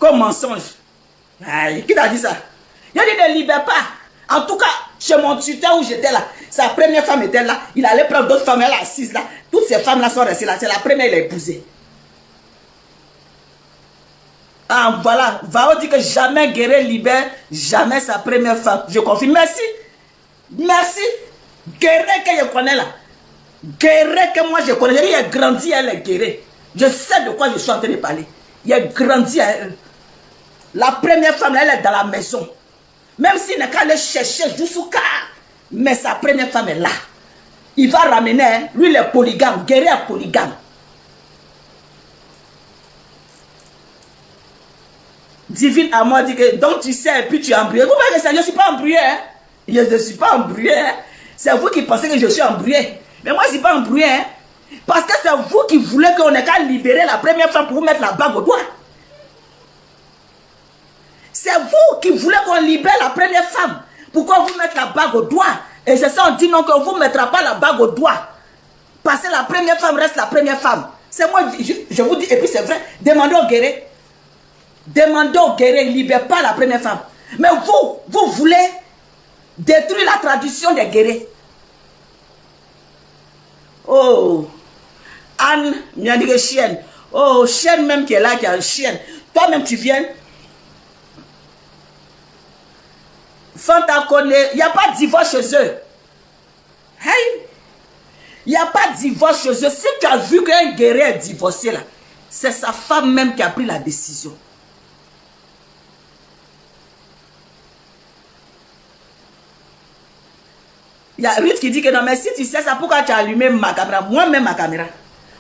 mensonge. Aïe, qui t'a dit ça? Il a dit ne libère pas. En tout cas, chez mon tuteur où j'étais là, sa première femme était là. Il allait prendre d'autres femmes, elle est assise là. Toutes ces femmes là sont restées là. C'est la première, il a épousé. Ah voilà, Vao dit que jamais Guéré libère, jamais sa première femme. Je confirme. Merci. Merci. Guéré que je connais là. Guéré que moi je connais. Il a grandi, elle est Guéré. Je sais de quoi je suis en train de parler. Il a grandi à elle. La première femme là, elle est dans la maison. Même s'il n'est qu'à aller chercher Joussouka. Mais sa première femme est là. Il va ramener, hein, lui il est polygame. Guéré est polygame. Divine à moi dit que donc tu sais et puis tu es embrouillé. Vous voyez que ça, je ne suis pas embrouillé. Hein? Je ne suis pas embrouillé. Hein? C'est vous qui pensez que je suis embrouillé. Mais moi je ne suis pas embrouillé. Hein? Parce que c'est vous qui voulez qu'on ait qu'à libérer la première femme pour vous mettre la bague au doigt. C'est vous qui voulez qu'on libère la première femme. Pourquoi vous mettre la bague au doigt? Et c'est ça on dit non qu'on ne vous mettra pas la bague au doigt. Parce que la première femme reste la première femme. C'est moi, je vous dis, et puis c'est vrai, demandez au guerrier. Demandez au guerrier, il ne libère pas la première femme. Mais vous voulez détruire la tradition des guerriers. Oh, Anne, il a dit que chienne. Oh, chienne même qui est là, qui a une chienne. Toi-même, tu viens. Fanta connaît, il n'y a pas de divorce chez eux. Hey. Il n'y a pas de divorce chez eux. Si tu as vu qu'un guerrier est divorcé là, c'est sa femme même qui a pris la décision. Il y a Ruth qui dit que non, mais si tu sais ça, pourquoi tu as allumé ma caméra? Moi-même ma caméra.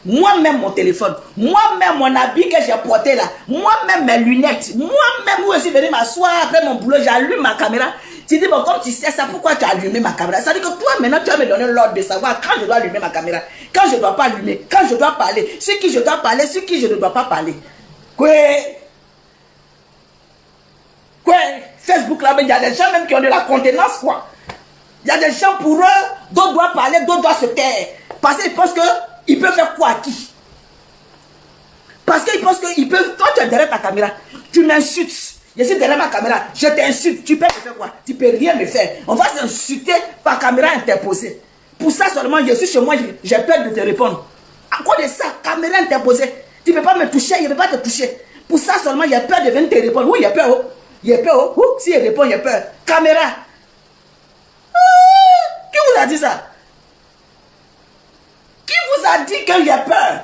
Moi-même mon téléphone. Moi-même mon habit que j'ai porté là. Moi-même mes lunettes. Moi-même où je suis venu m'asseoir après mon boulot, j'allume ma caméra. Tu dis, bon, comme tu sais ça, pourquoi tu as allumé ma caméra? Ça veut dire que toi, maintenant, tu vas me donner l'ordre de savoir quand je dois allumer ma caméra, quand je ne dois pas allumer, quand je dois parler, sur qui je dois parler, sur qui je ne dois pas parler. Quoi? Facebook là, il y a des gens même qui ont de la contenance, quoi. Il y a des gens pour eux, d'autres doivent parler, d'autres doivent se taire. Parce qu'ils pensent qu'ils peuvent faire quoi à qui? Parce qu'ils pensent qu'ils peuvent, quand tu es derrière ta caméra, tu m'insultes. Je suis derrière ma caméra, je t'insulte. Tu peux me faire quoi? Tu peux rien me faire. On va s'insulter par caméra interposée. Pour ça seulement, je suis chez moi, j'ai peur de te répondre. À quoi de ça? Caméra interposée. Tu ne peux pas me toucher, je ne peux pas te toucher. Pour ça seulement, il y a peur de venir te répondre. Oui, il y a peur. Oh. Il y a peur. Oh. Si il répond, il y a peur. Caméra. Qui vous a dit ça? Qui vous a dit qu'il y a peur?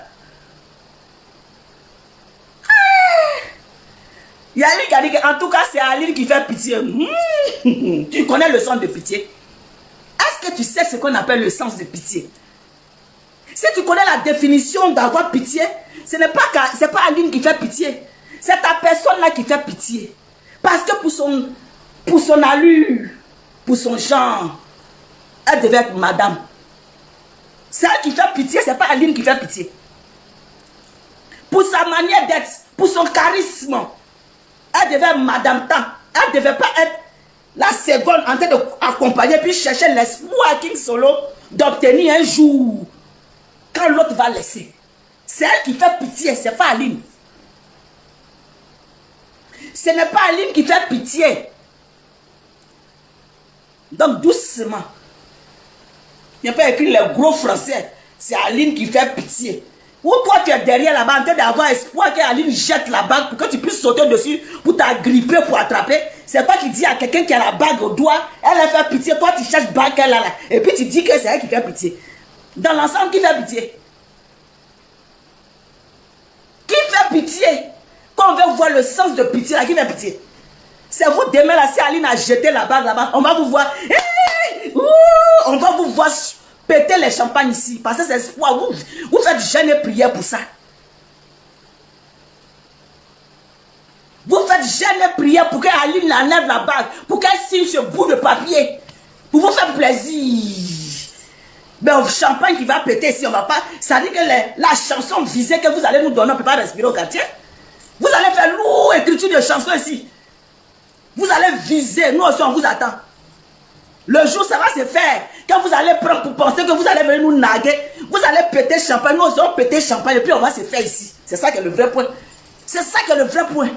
Il y a lui qui a dit qu'en tout cas, c'est Aline qui fait pitié. Tu connais le sens de pitié? Est-ce que tu sais ce qu'on appelle le sens de pitié? Si tu connais la définition d'avoir pitié, ce n'est pas Aline qui fait pitié. C'est ta personne là qui fait pitié. Parce que pour son allure, pour son genre, elle devait être madame. C'est elle qui fait pitié, c'est pas Aline qui fait pitié. Pour sa manière d'être, pour son charisme, elle devait être madame Tan. Elle ne devait pas être la seconde en train d'accompagner puis chercher l'espoir King Solo d'obtenir un jour quand l'autre va laisser. C'est elle qui fait pitié, c'est pas Aline. Ce n'est pas Aline qui fait pitié. Donc doucement. Il n'y a pas écrit les gros français. C'est Aline qui fait pitié. Ou toi tu es derrière là-bas en train d'avoir espoir qu'Aline jette la bague pour que tu puisses sauter dessus pour t'agripper, pour attraper. C'est toi qui dis à quelqu'un qui a la bague au doigt, elle a fait pitié, toi tu cherches bague qu'elle a là. Et puis tu dis que c'est elle qui fait pitié. Dans l'ensemble, qui fait pitié? Qui fait pitié? Quand on veut voir le sens de pitié là, qui fait pitié? C'est vous demain là, si Aline a jeté la bague là-bas, on va vous voir. Hey, on va vous voir péter les champagnes ici. Parce que c'est espoir. Vous faites jeûne et prière pour ça. Vous faites jeûne et prière pour qu'Aline enlève la bague. Pour qu'elle signe ce bout de papier. Pour vous faire plaisir. Mais au champagne qui va péter ici, on va pas. Ça dit que la chanson visée que vous allez nous donner, on ne peut pas respirer au quartier. Vous allez faire lourd écriture de chansons ici. Vous allez viser. Nous aussi, on vous attend. Le jour, ça va se faire. Quand vous allez prendre pour penser que vous allez venir nous naguer, vous allez péter champagne. Nous aussi, on péter champagne et puis on va se faire ici. C'est ça qui est le vrai point. C'est ça qui est le vrai point.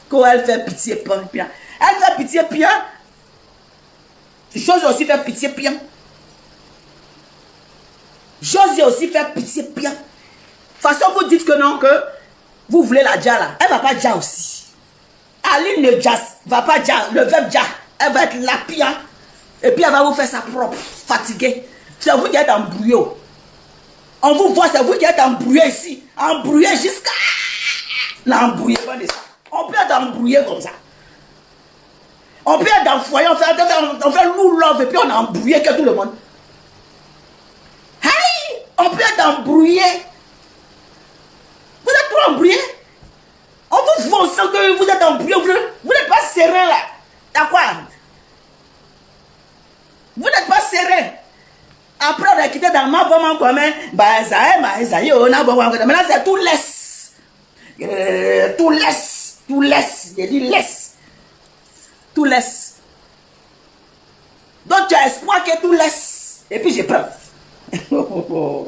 Quand elle fait pitié, bien. Elle fait pitié, bien. Josie aussi fait pitié, bien. Josie aussi fait pitié, bien. De toute façon, vous dites que non, que vous voulez la Dja là. Elle ne va pas Dja aussi. Aline ne va pas Dja, le verbe Dja. Elle va être lapia. Et puis elle va vous faire sa propre, fatiguée. C'est vous qui êtes embrouillé. On vous voit, c'est vous qui êtes embrouillé ici. Embrouillé jusqu'à l'embrouillement de ça. On peut être embrouillé comme ça. On peut être dans le foyer, on fait loup love et puis on a embrouillé que tout le monde. Hey! On peut être embrouillé. Vous êtes trop embrouillé. On vous voit, on sent que vous êtes embrouillé. Vous n'êtes pas serein là. D'accord? Vous n'êtes pas serein. Après, on a quitté dans ma maman comme un. Bah, ça y est, on a bon. Maintenant, c'est tout laisse. Tout laisse. Tout laisse. J'ai dit laisse. Tout laisse. Donc, tu as espoir que tout laisse. Et puis, je prends. Tout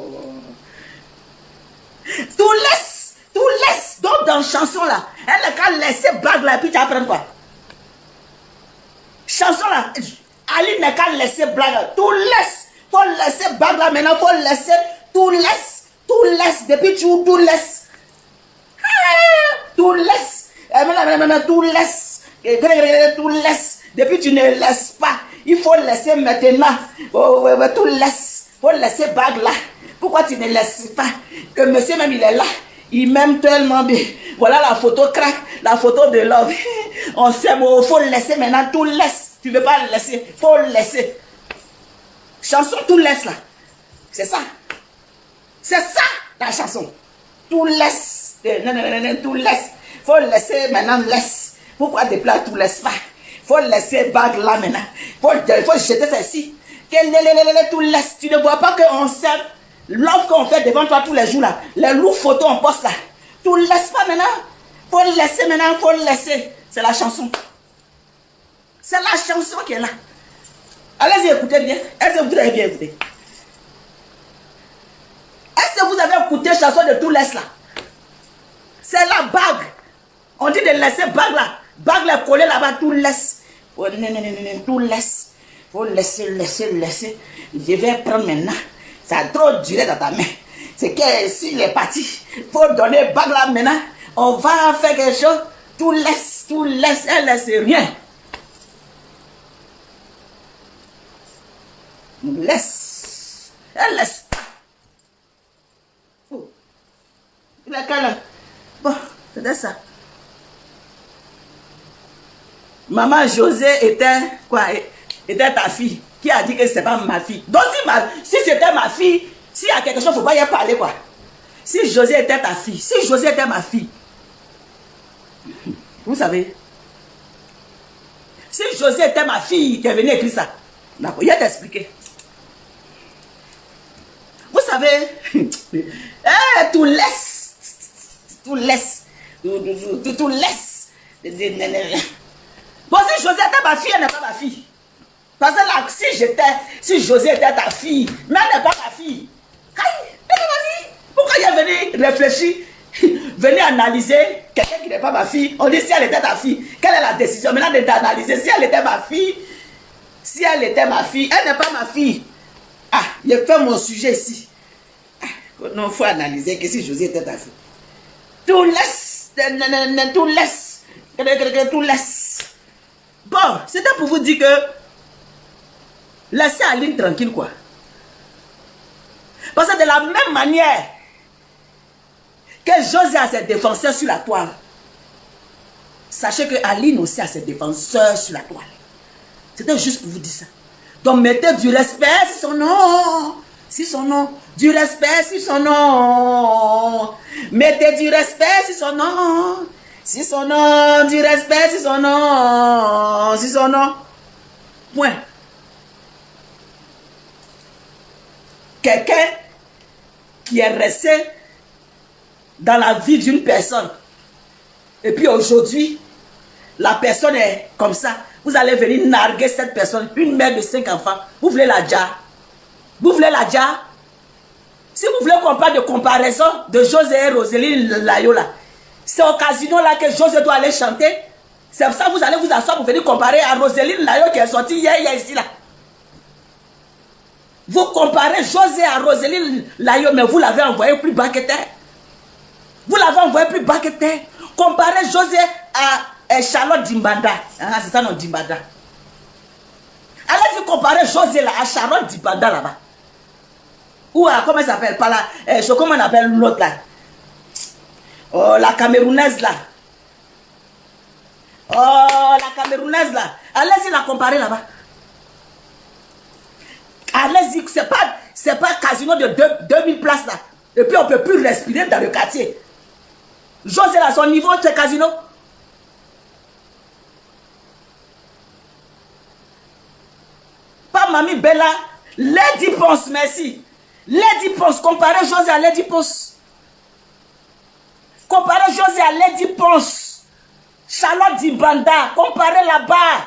laisse. Tout laisse. Donc, dans la chanson là, elle n'a qu'à laisser bague là, et puis tu apprends quoi? Chanson là, Aline n'a qu'à laisser blague. Tout laisse. Faut laisser bague là maintenant. Faut laisser. Tout laisse. Tout laisse. Depuis tu tout laisse. Tout laisse. Tout laisse. Tout laisse. Depuis tu ne laisses pas. Il faut laisser maintenant. Oh, tout laisse. Il faut laisser bague là. Pourquoi tu ne laisses pas? Que monsieur même il est là. Il m'aime tellement bien. Voilà la photo crack. La photo de love. On s'aime. Il faut laisser maintenant. Tout laisse. Tu ne veux pas le laisser. Il faut laisser. Chanson tout laisse là. C'est ça. C'est ça la chanson. Tout laisse. Non, non, non, non, tout laisse. Il faut laisser maintenant. Laisse. Pourquoi des plats tout laisse pas? Il faut laisser bague là maintenant. Il faut jeter celle-ci. Tout laisse. Tu ne vois pas qu'on s'aime. L'offre qu'on fait devant toi tous les jours là. Les loups photos on poste là. Tout laisse pas maintenant. Il faut laisser maintenant. Il faut laisser. C'est la chanson. C'est la chanson qui est là. Allez-y écoutez bien. Est-ce que vous avez bien écouté? Est-ce que vous avez écouté la chanson de tout laisse là? C'est la bague. On dit de laisser bague là. Bague là collée là-bas, tout laisse. Oh, non, non, non, non, tout laisse. Faut laisser, laisser, laisser. Je vais prendre maintenant. Ça a trop duré dans ta main. C'est que s'il est parti, faut donner bague là maintenant. On va faire quelque chose. Tout laisse, elle laisse rien. Laisse. Elle laisse pas. Oh. Il a qu'à là. Bon, c'était ça. Maman José était quoi? Était ta fille. Qui a dit que c'est pas ma fille? Donc si c'était ma fille, s'il y a quelque chose, il ne faut pas y parler quoi. Si José était ta fille, si José était ma fille, vous savez, si José était ma fille qui est venue écrire ça, d'accord, il va t'expliquer. Vous savez, tout laisse, tout laisse, tout laisse. Bon, si José était ma fille, elle n'est pas ma fille. Parce que là, si José était ta fille, mais elle n'est pas ma fille. Aïe, elle est ma fille. Pourquoi il est venu réfléchir, venir analyser quelqu'un qui n'est pas ma fille? On dit si elle était ta fille, quelle est la décision maintenant d'analyser si elle était ma fille? Si elle était ma fille, elle n'est pas ma fille. Ah, j'ai fait mon sujet ici. Ah, non, il faut analyser que si José était ta fille. Tout laisse, tout laisse, tout laisse. Bon, c'était pour vous dire que laissez Aline tranquille quoi. Parce que de la même manière que José a ses défenseurs sur la toile, sachez que Aline aussi a ses défenseurs sur la toile. C'était juste pour vous dire ça. Donc mettez du respect sur son nom. Si son nom. Du respect sur son nom. Mettez du respect sur son nom. Si son nom. Du respect sur son nom. Si son nom. Point. Quelqu'un qui est resté dans la vie d'une personne. Et puis aujourd'hui, la personne est comme ça. Vous allez venir narguer cette personne, une mère de 5 enfants. Vous voulez la dire? Vous voulez la dire? Si vous voulez qu'on parle de comparaison de José et Roséline Layola, c'est au casino là que José doit aller chanter. C'est pour ça que vous allez vous asseoir pour venir comparer à Roséline Layo qui est sortie hier ici là. Vous comparez José à Roséline Layo, mais vous l'avez envoyé plus bas que terre. Vous l'avez envoyé plus bas que terre. Comparez José à Charlotte Dimbanda. Ah, c'est ça non Dimbanda. Allez-y comparer José là à Charlotte Dimbanda là-bas. Ou à, comment elle s'appelle? Pas là. Comment on appelle l'autre là? Oh, la Camerounaise là. Oh, la Camerounaise là. Allez-y la comparer là-bas. Allez-y, c'est pas casino de 2000 places là. Et puis on ne peut plus respirer dans le quartier. José à son niveau, c'est casino. Pas Mamie Bella, Lady Ponce, merci. Lady Ponce, comparez José à Lady Ponce. Comparez José à Lady Ponce. Charlotte Dimbanda, comparez là-bas.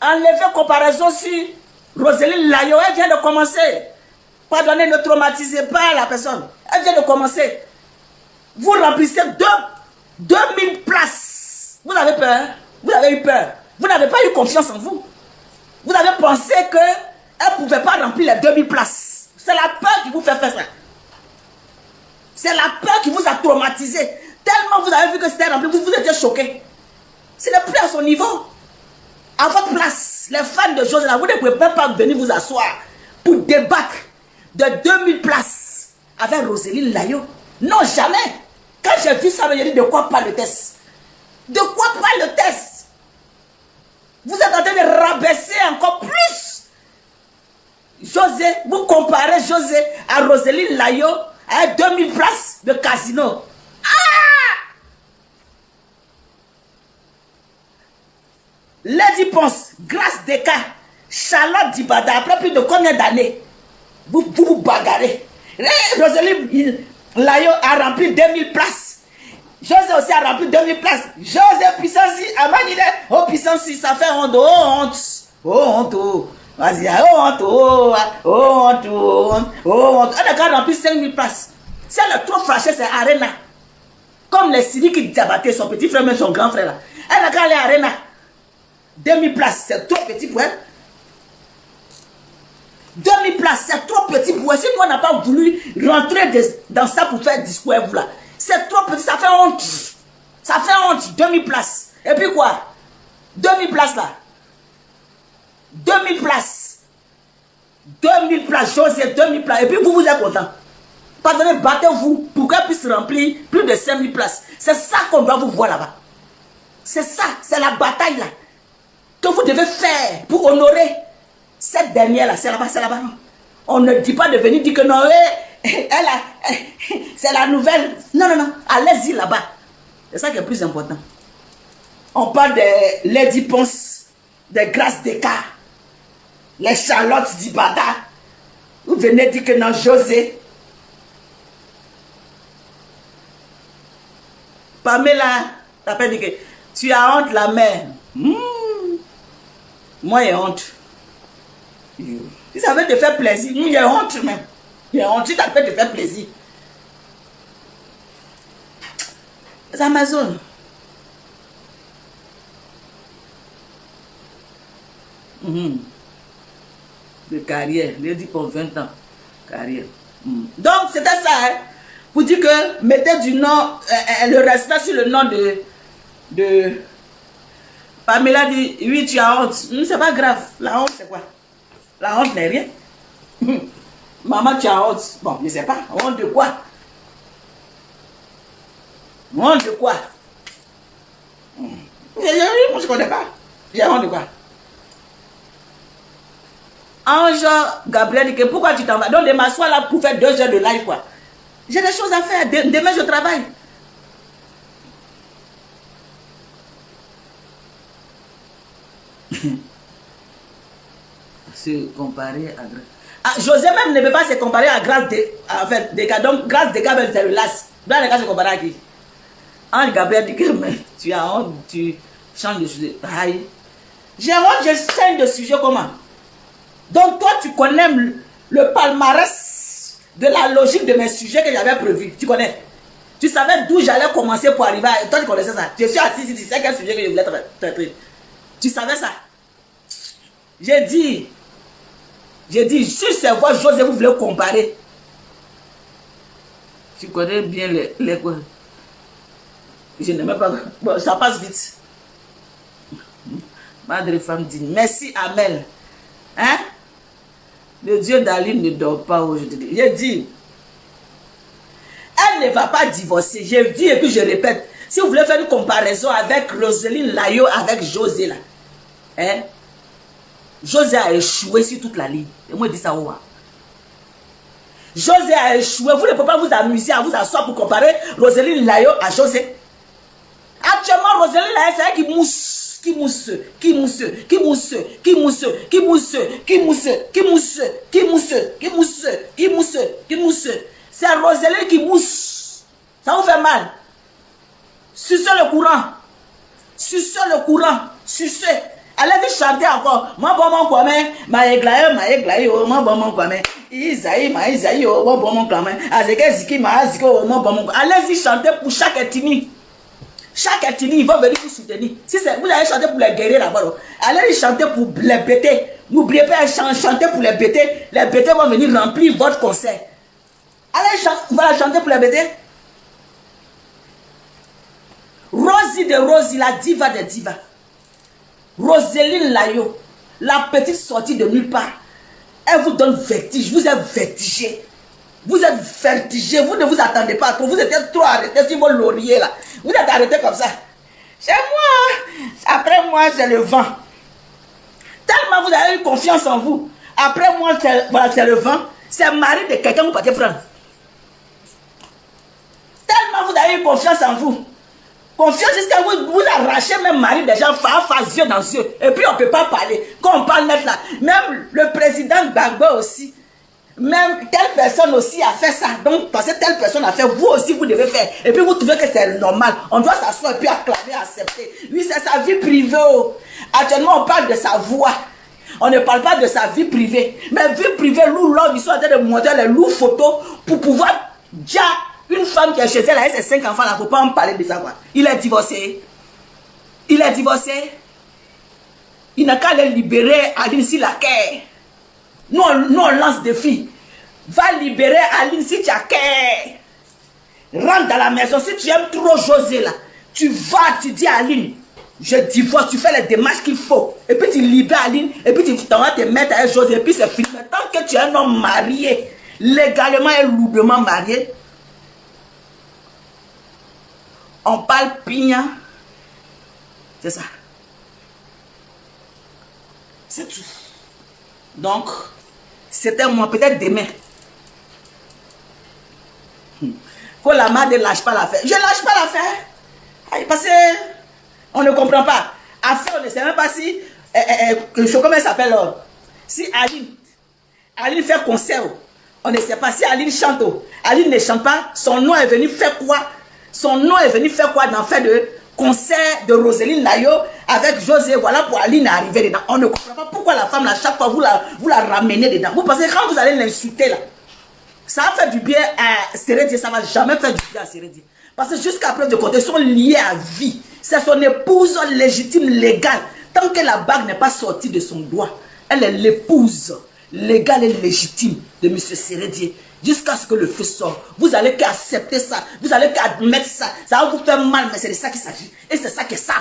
Enlevez comparaison sur Roséline Layo, elle vient de commencer. Pardonnez, ne traumatisez pas la personne. Elle vient de commencer. Vous remplissez 2000 places. Vous avez peur. Vous avez eu peur. Vous n'avez pas eu confiance en vous. Vous avez pensé qu'elle ne pouvait pas remplir les 2000 places. C'est la peur qui vous fait faire ça. C'est la peur qui vous a traumatisé. Tellement vous avez vu que c'était rempli, vous étiez choqué. Ce n'est plus à son niveau. À votre place, les fans de José, vous ne pouvez même pas venir vous asseoir pour débattre de 2000 places avec Roseline Layo. Non, jamais. Quand j'ai vu ça, j'ai dit de quoi parle le test? De quoi parle le test? Vous êtes en train de rabaisser encore plus José. Vous comparez José à Roseline Layo à 2000 places de casino. Lady Ponce, Grâce Deka, Charlotte Dibada, après plus de combien d'années vous bagarrez. Roseline Layo a rempli 2000 places. José aussi a rempli 2000 places. José Puissancy, Amanide, oh Puissancy, ça fait honte, oh honte, oh honte, oh. Vas-y, oh honte, oh honte, oh honte, oh honte. On a quand rempli 5000 places. Si elle est trop fâchée, c'est Arena. Comme les Sidi qui débattaient son petit frère, même son grand frère là. Elle a quand aller à Arena. 2000 places, c'est trop petit pour elle. 2000 places, c'est trop petit pour elle. Si nous, on n'a pas voulu rentrer dans ça pour faire discours, vous là. C'est trop petit, ça fait honte. Ça fait honte, 2000 places. Et puis quoi? 2000 places là. 2000 places. 2000 places, José, 2000 places. Et puis vous êtes content. Pardonnez, battez-vous pour qu'elle puisse remplir plus de 5000 places. C'est ça qu'on doit vous voir là-bas. C'est ça, c'est la bataille là. Que vous devez faire pour honorer cette dernière là, c'est là-bas, c'est là-bas. On ne dit pas de venir dire que non, c'est la nouvelle. Non, non, non, allez-y là-bas. C'est ça qui est le plus important. On parle de Lady Ponce, de Grâce Deka, les Charlotte Dibada. Vous venez dire que non, José. Pamela, t'as pas dit que tu as honte la mère. Moi, j'ai honte. Si ça veut te faire plaisir, j'ai honte même. J'ai honte si ça peut te faire plaisir. C'est Amazon. De carrière. Je dis pour 20 ans. Carrière. Donc, c'était ça. Hein? Pour dire que mettez du nom, le respect sur le nom de Pamela dit, oui, tu as honte. C'est pas grave. La honte, c'est quoi? La honte n'est rien. Maman, tu as honte. Bon, je ne sais pas. Honte de quoi? Honte de quoi? Moi, je ne connais pas. J'ai honte de quoi? Ange Gabriel dit que pourquoi tu t'en vas? Donc, de m'asseoir là pour faire 2 heures de live, quoi. J'ai des choses à faire. Demain, je travaille. Se comparer à José même ne peut pas se comparer à Grâce Deka. Donc, Grâce Deka, c'est le las. Dans les cas, se comparer à qui? Ange Gabriel dit que mais, tu as honte, tu changes de sujet. Aïe. J'ai honte, je change de sujet comment? Donc, toi, tu connais le palmarès de la logique de mes sujets que j'avais prévu. Tu connais? Tu savais d'où j'allais commencer pour arriver à... Toi, tu connaissais ça. Je suis assis ici, tu sais quel sujet que je voulais traiter. Tu savais ça? J'ai dit, sur ces voix, José, vous voulez comparer. Tu connais bien les quoi? Je n'aime pas. Bon, ça passe vite. Madre femme dit, merci Amel. Hein? Le Dieu d'Aline ne dort pas aujourd'hui. J'ai dit, elle ne va pas divorcer. Je dis et puis je répète, si vous voulez faire une comparaison avec Roseline Layo, avec José là, hein? José a échoué sur toute la ligne. Et moi, je dis ça où? José a échoué. Vous ne pouvez pas vous amuser à vous asseoir pour comparer Roseline Layo à José. Actuellement, Roseline Layo, c'est elle qui mousse. Qui mousse. C'est Roseline qui mousse. Ça vous fait mal. Sucez le courant. Sucez le courant. Sucez. Allez-y chanter encore. Moi, bon, mon quoi, mais, ma églaï, oh, moi, bon, mon quoi, mais, Isaïe, oh, bon, mon quoi, mais, azeke, ziki, ma, ziki, oh, bon, mon quoi. Allez-y chanter pour chaque ethnie. Chaque ethnie, ils vont venir vous soutenir. Si vous allez chanter pour les guerriers là-bas, allez chanter pour les bêtés. N'oubliez pas de chanter pour les bêtés. Les bêtés vont venir remplir votre concert. Allez chanter pour les bêtés. Rosie de Rosie, la diva des divas. Roselyne Layo, la petite sortie de nulle part, elle vous donne vertige, vous êtes vertigé. Vous êtes vertigé, vous ne vous attendez pas trop, vous êtes trop arrêté sur vos lauriers là. Vous êtes arrêté comme ça. Chez moi, après moi, c'est le vent. Tellement vous avez eu confiance en vous. Après moi, c'est le vent. C'est le mari de quelqu'un que vous partez prendre. Tellement vous avez eu confiance en vous. Confiance jusqu'à vous arrachez même mari des gens face yeux dans yeux. Et puis on ne peut pas parler. Quand on parle net là, même le président Gbagbo aussi, même telle personne aussi a fait ça. Donc parce que telle personne a fait, vous aussi vous devez faire. Et puis vous trouvez que c'est normal. On doit s'asseoir et puis acclamer, accepter. Oui, c'est sa vie privée. Actuellement on parle de sa voix. On ne parle pas de sa vie privée. Mais vie privée, l'homme, ils sont en train de montrer les loups photos pour pouvoir déjà. Une femme qui est chez elle avec ses 5 enfants, il ne faut pas en parler de ça. Quoi. Il est divorcé. Il est divorcé. Il n'a qu'à les libérer Aline si la quai. Nous, on lance des filles. Va libérer Aline si tu as quai. Rentre dans la maison. Si tu aimes trop José là, tu vas, tu dis à Aline, je divorce, tu fais les démarches qu'il faut. Et puis tu libères Aline. Et puis tu t'en vas te mettre avec José. Et puis c'est fini. Mais tant que tu es un homme marié, légalement et lourdement marié, on parle pigna. C'est ça. C'est tout. Donc, c'était moi, peut-être demain. Quand la mère ne lâche pas l'affaire. Je ne lâche pas l'affaire. Parce qu'on ne comprend pas. Affaire, on ne sait même pas si. Comment elle s'appelle? Si Aline fait concert. On ne sait pas si Aline chante. Aline ne chante pas. Son nom est venu faire quoi? Son nom est venu faire quoi dans fait de concert de Roselyne Layo avec José. Voilà pour Aline arriver dedans. On ne comprend pas pourquoi la femme, là, chaque fois, vous la ramenez dedans. Vous pensez que quand vous allez l'insulter, là, ça va faire du bien à Sérédier, ça ne va jamais faire du bien à Sérédier. Parce que jusqu'à preuve de compte, ils sont liés à vie. C'est son épouse légitime, légale. Tant que la bague n'est pas sortie de son doigt, elle est l'épouse légale et légitime de M. Sérédier. Jusqu'à ce que le feu sorte. Vous allez qu'accepter ça. Vous allez qu'admettre ça. Ça va vous faire mal, mais c'est de ça qu'il s'agit. Et c'est ça qui est ça.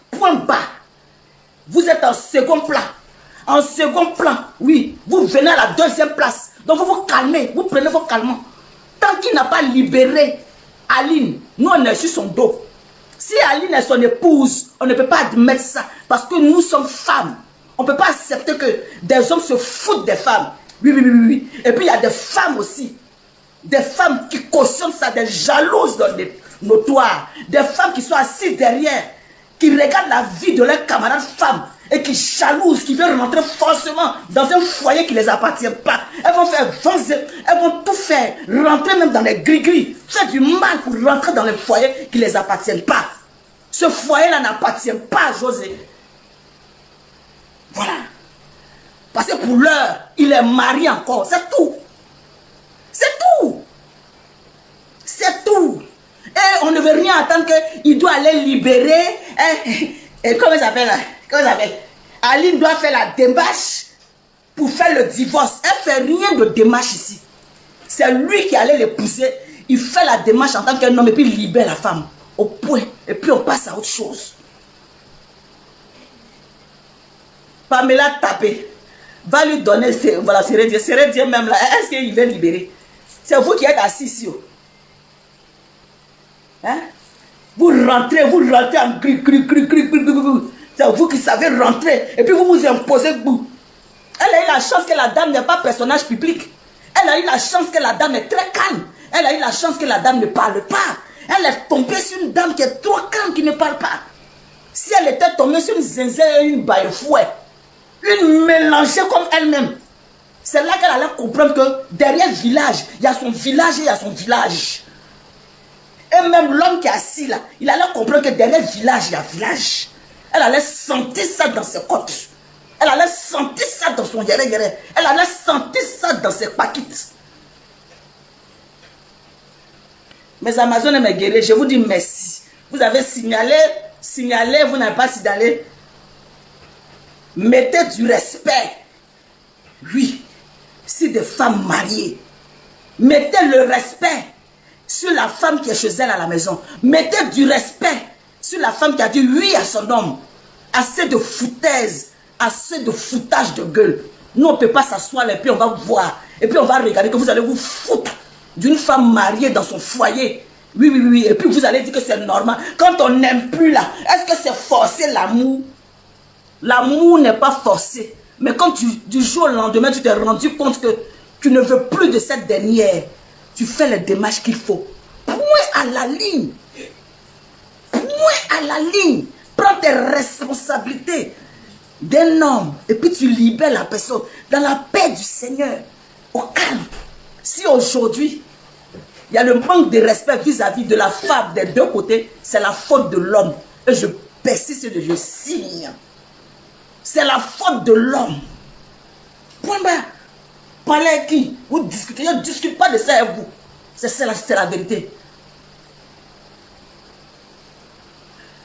Point bas. Vous êtes en second plan. En second plan, oui. Vous venez à la deuxième place. Donc vous vous calmez. Vous prenez vos calmants. Tant qu'il n'a pas libéré Aline, nous on est sur son dos. Si Aline est son épouse, on ne peut pas admettre ça. Parce que nous sommes femmes. On ne peut pas accepter que des hommes se foutent des femmes. Oui. Et puis il y a des femmes aussi. Des femmes qui cautionnent ça, des jalouses dans les notoires. Des femmes qui sont assises derrière, qui regardent la vie de leurs camarades femmes et qui jalousent, qui veulent rentrer forcément dans un foyer qui ne les appartient pas. Elles vont faire elles vont tout faire, rentrer même dans les gris-gris, faire du mal pour rentrer dans les foyers qui ne les appartiennent pas. Ce foyer-là n'appartient pas à José. Voilà. Parce que pour l'heure, il est marié encore. C'est tout. C'est tout. C'est tout. Et on ne veut rien attendre qu'il doit aller libérer. Et comment il s'appelle là? Comment il s'appelle? Aline doit faire la démarche pour faire le divorce. Elle ne fait rien de démarche ici. C'est lui qui allait l'épouser. Il fait la démarche en tant qu'un homme et puis il libère la femme. Au point. Et puis on passe à autre chose. Pamela Tapé va lui donner, voilà, Sérédier même là, est-ce qu'il va libérer? C'est vous qui êtes assis ici. Hein? Vous rentrez en gris. C'est vous qui savez rentrer. Et puis vous vous imposez. Elle a eu la chance que la dame n'est pas personnage public. Elle a eu la chance que la dame est très calme. Elle a eu la chance que la dame ne parle pas. Elle est tombée sur une dame qui est trop calme, qui ne parle pas. Si elle était tombée sur une zinzin et une baille-fouet, une mélangée comme elle-même, c'est là qu'elle allait comprendre que derrière le village, il y a son village et il y a son village. Et même l'homme qui est assis là, il allait comprendre que derrière le village, il y a village. Elle allait sentir ça dans ses côtes. Elle allait sentir ça dans son yéré. Elle allait sentir ça dans ses paquites. Mes Amazones et mes guerriers, je vous dis merci. Vous avez signalé, vous n'avez pas signalé. Mettez du respect. Oui, c'est des femmes mariées. Mettez le respect sur la femme qui est chez elle à la maison. Mettez du respect sur la femme qui a dit oui à son homme. Assez de foutaise, assez de foutage de gueule. Nous, on ne peut pas s'asseoir et puis on va voir. Et puis on va regarder que vous allez vous foutre d'une femme mariée dans son foyer. Oui, oui, oui. Et puis vous allez dire que c'est normal. Quand on n'aime plus là, est-ce que c'est forcé l'amour? L'amour n'est pas forcé. Mais quand du jour au lendemain, tu t'es rendu compte que tu ne veux plus de cette dernière, tu fais les démarches qu'il faut. Point à la ligne. Point à la ligne. Prends tes responsabilités d'un homme et puis tu libères la personne dans la paix du Seigneur, au calme. Si aujourd'hui, il y a le manque de respect vis-à-vis de la femme des deux côtés, c'est la faute de l'homme. Et je persiste et je signe. C'est la faute de l'homme. Point barre. Parlez avec qui? Vous discutez. Je ne discute pas de ça avec vous. C'est la vérité.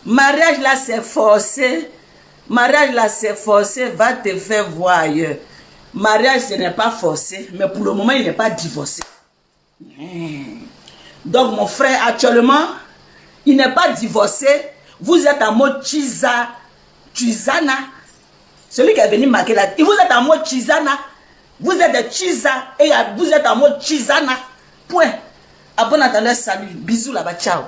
Mariage là, c'est forcé. Mariage là, c'est forcé. Va te faire voir ailleurs. Mariage, ce n'est pas forcé. Mais pour le moment, il n'est pas divorcé. Donc, mon frère, actuellement, il n'est pas divorcé. Vous êtes en mode Chizana. Celui qui est venu marquer là. Vous êtes en mode Chizana. Vous êtes de Chiza et vous êtes en mode Chizana. Point. À bon entendeur, salut. Bisous là-bas. Ciao.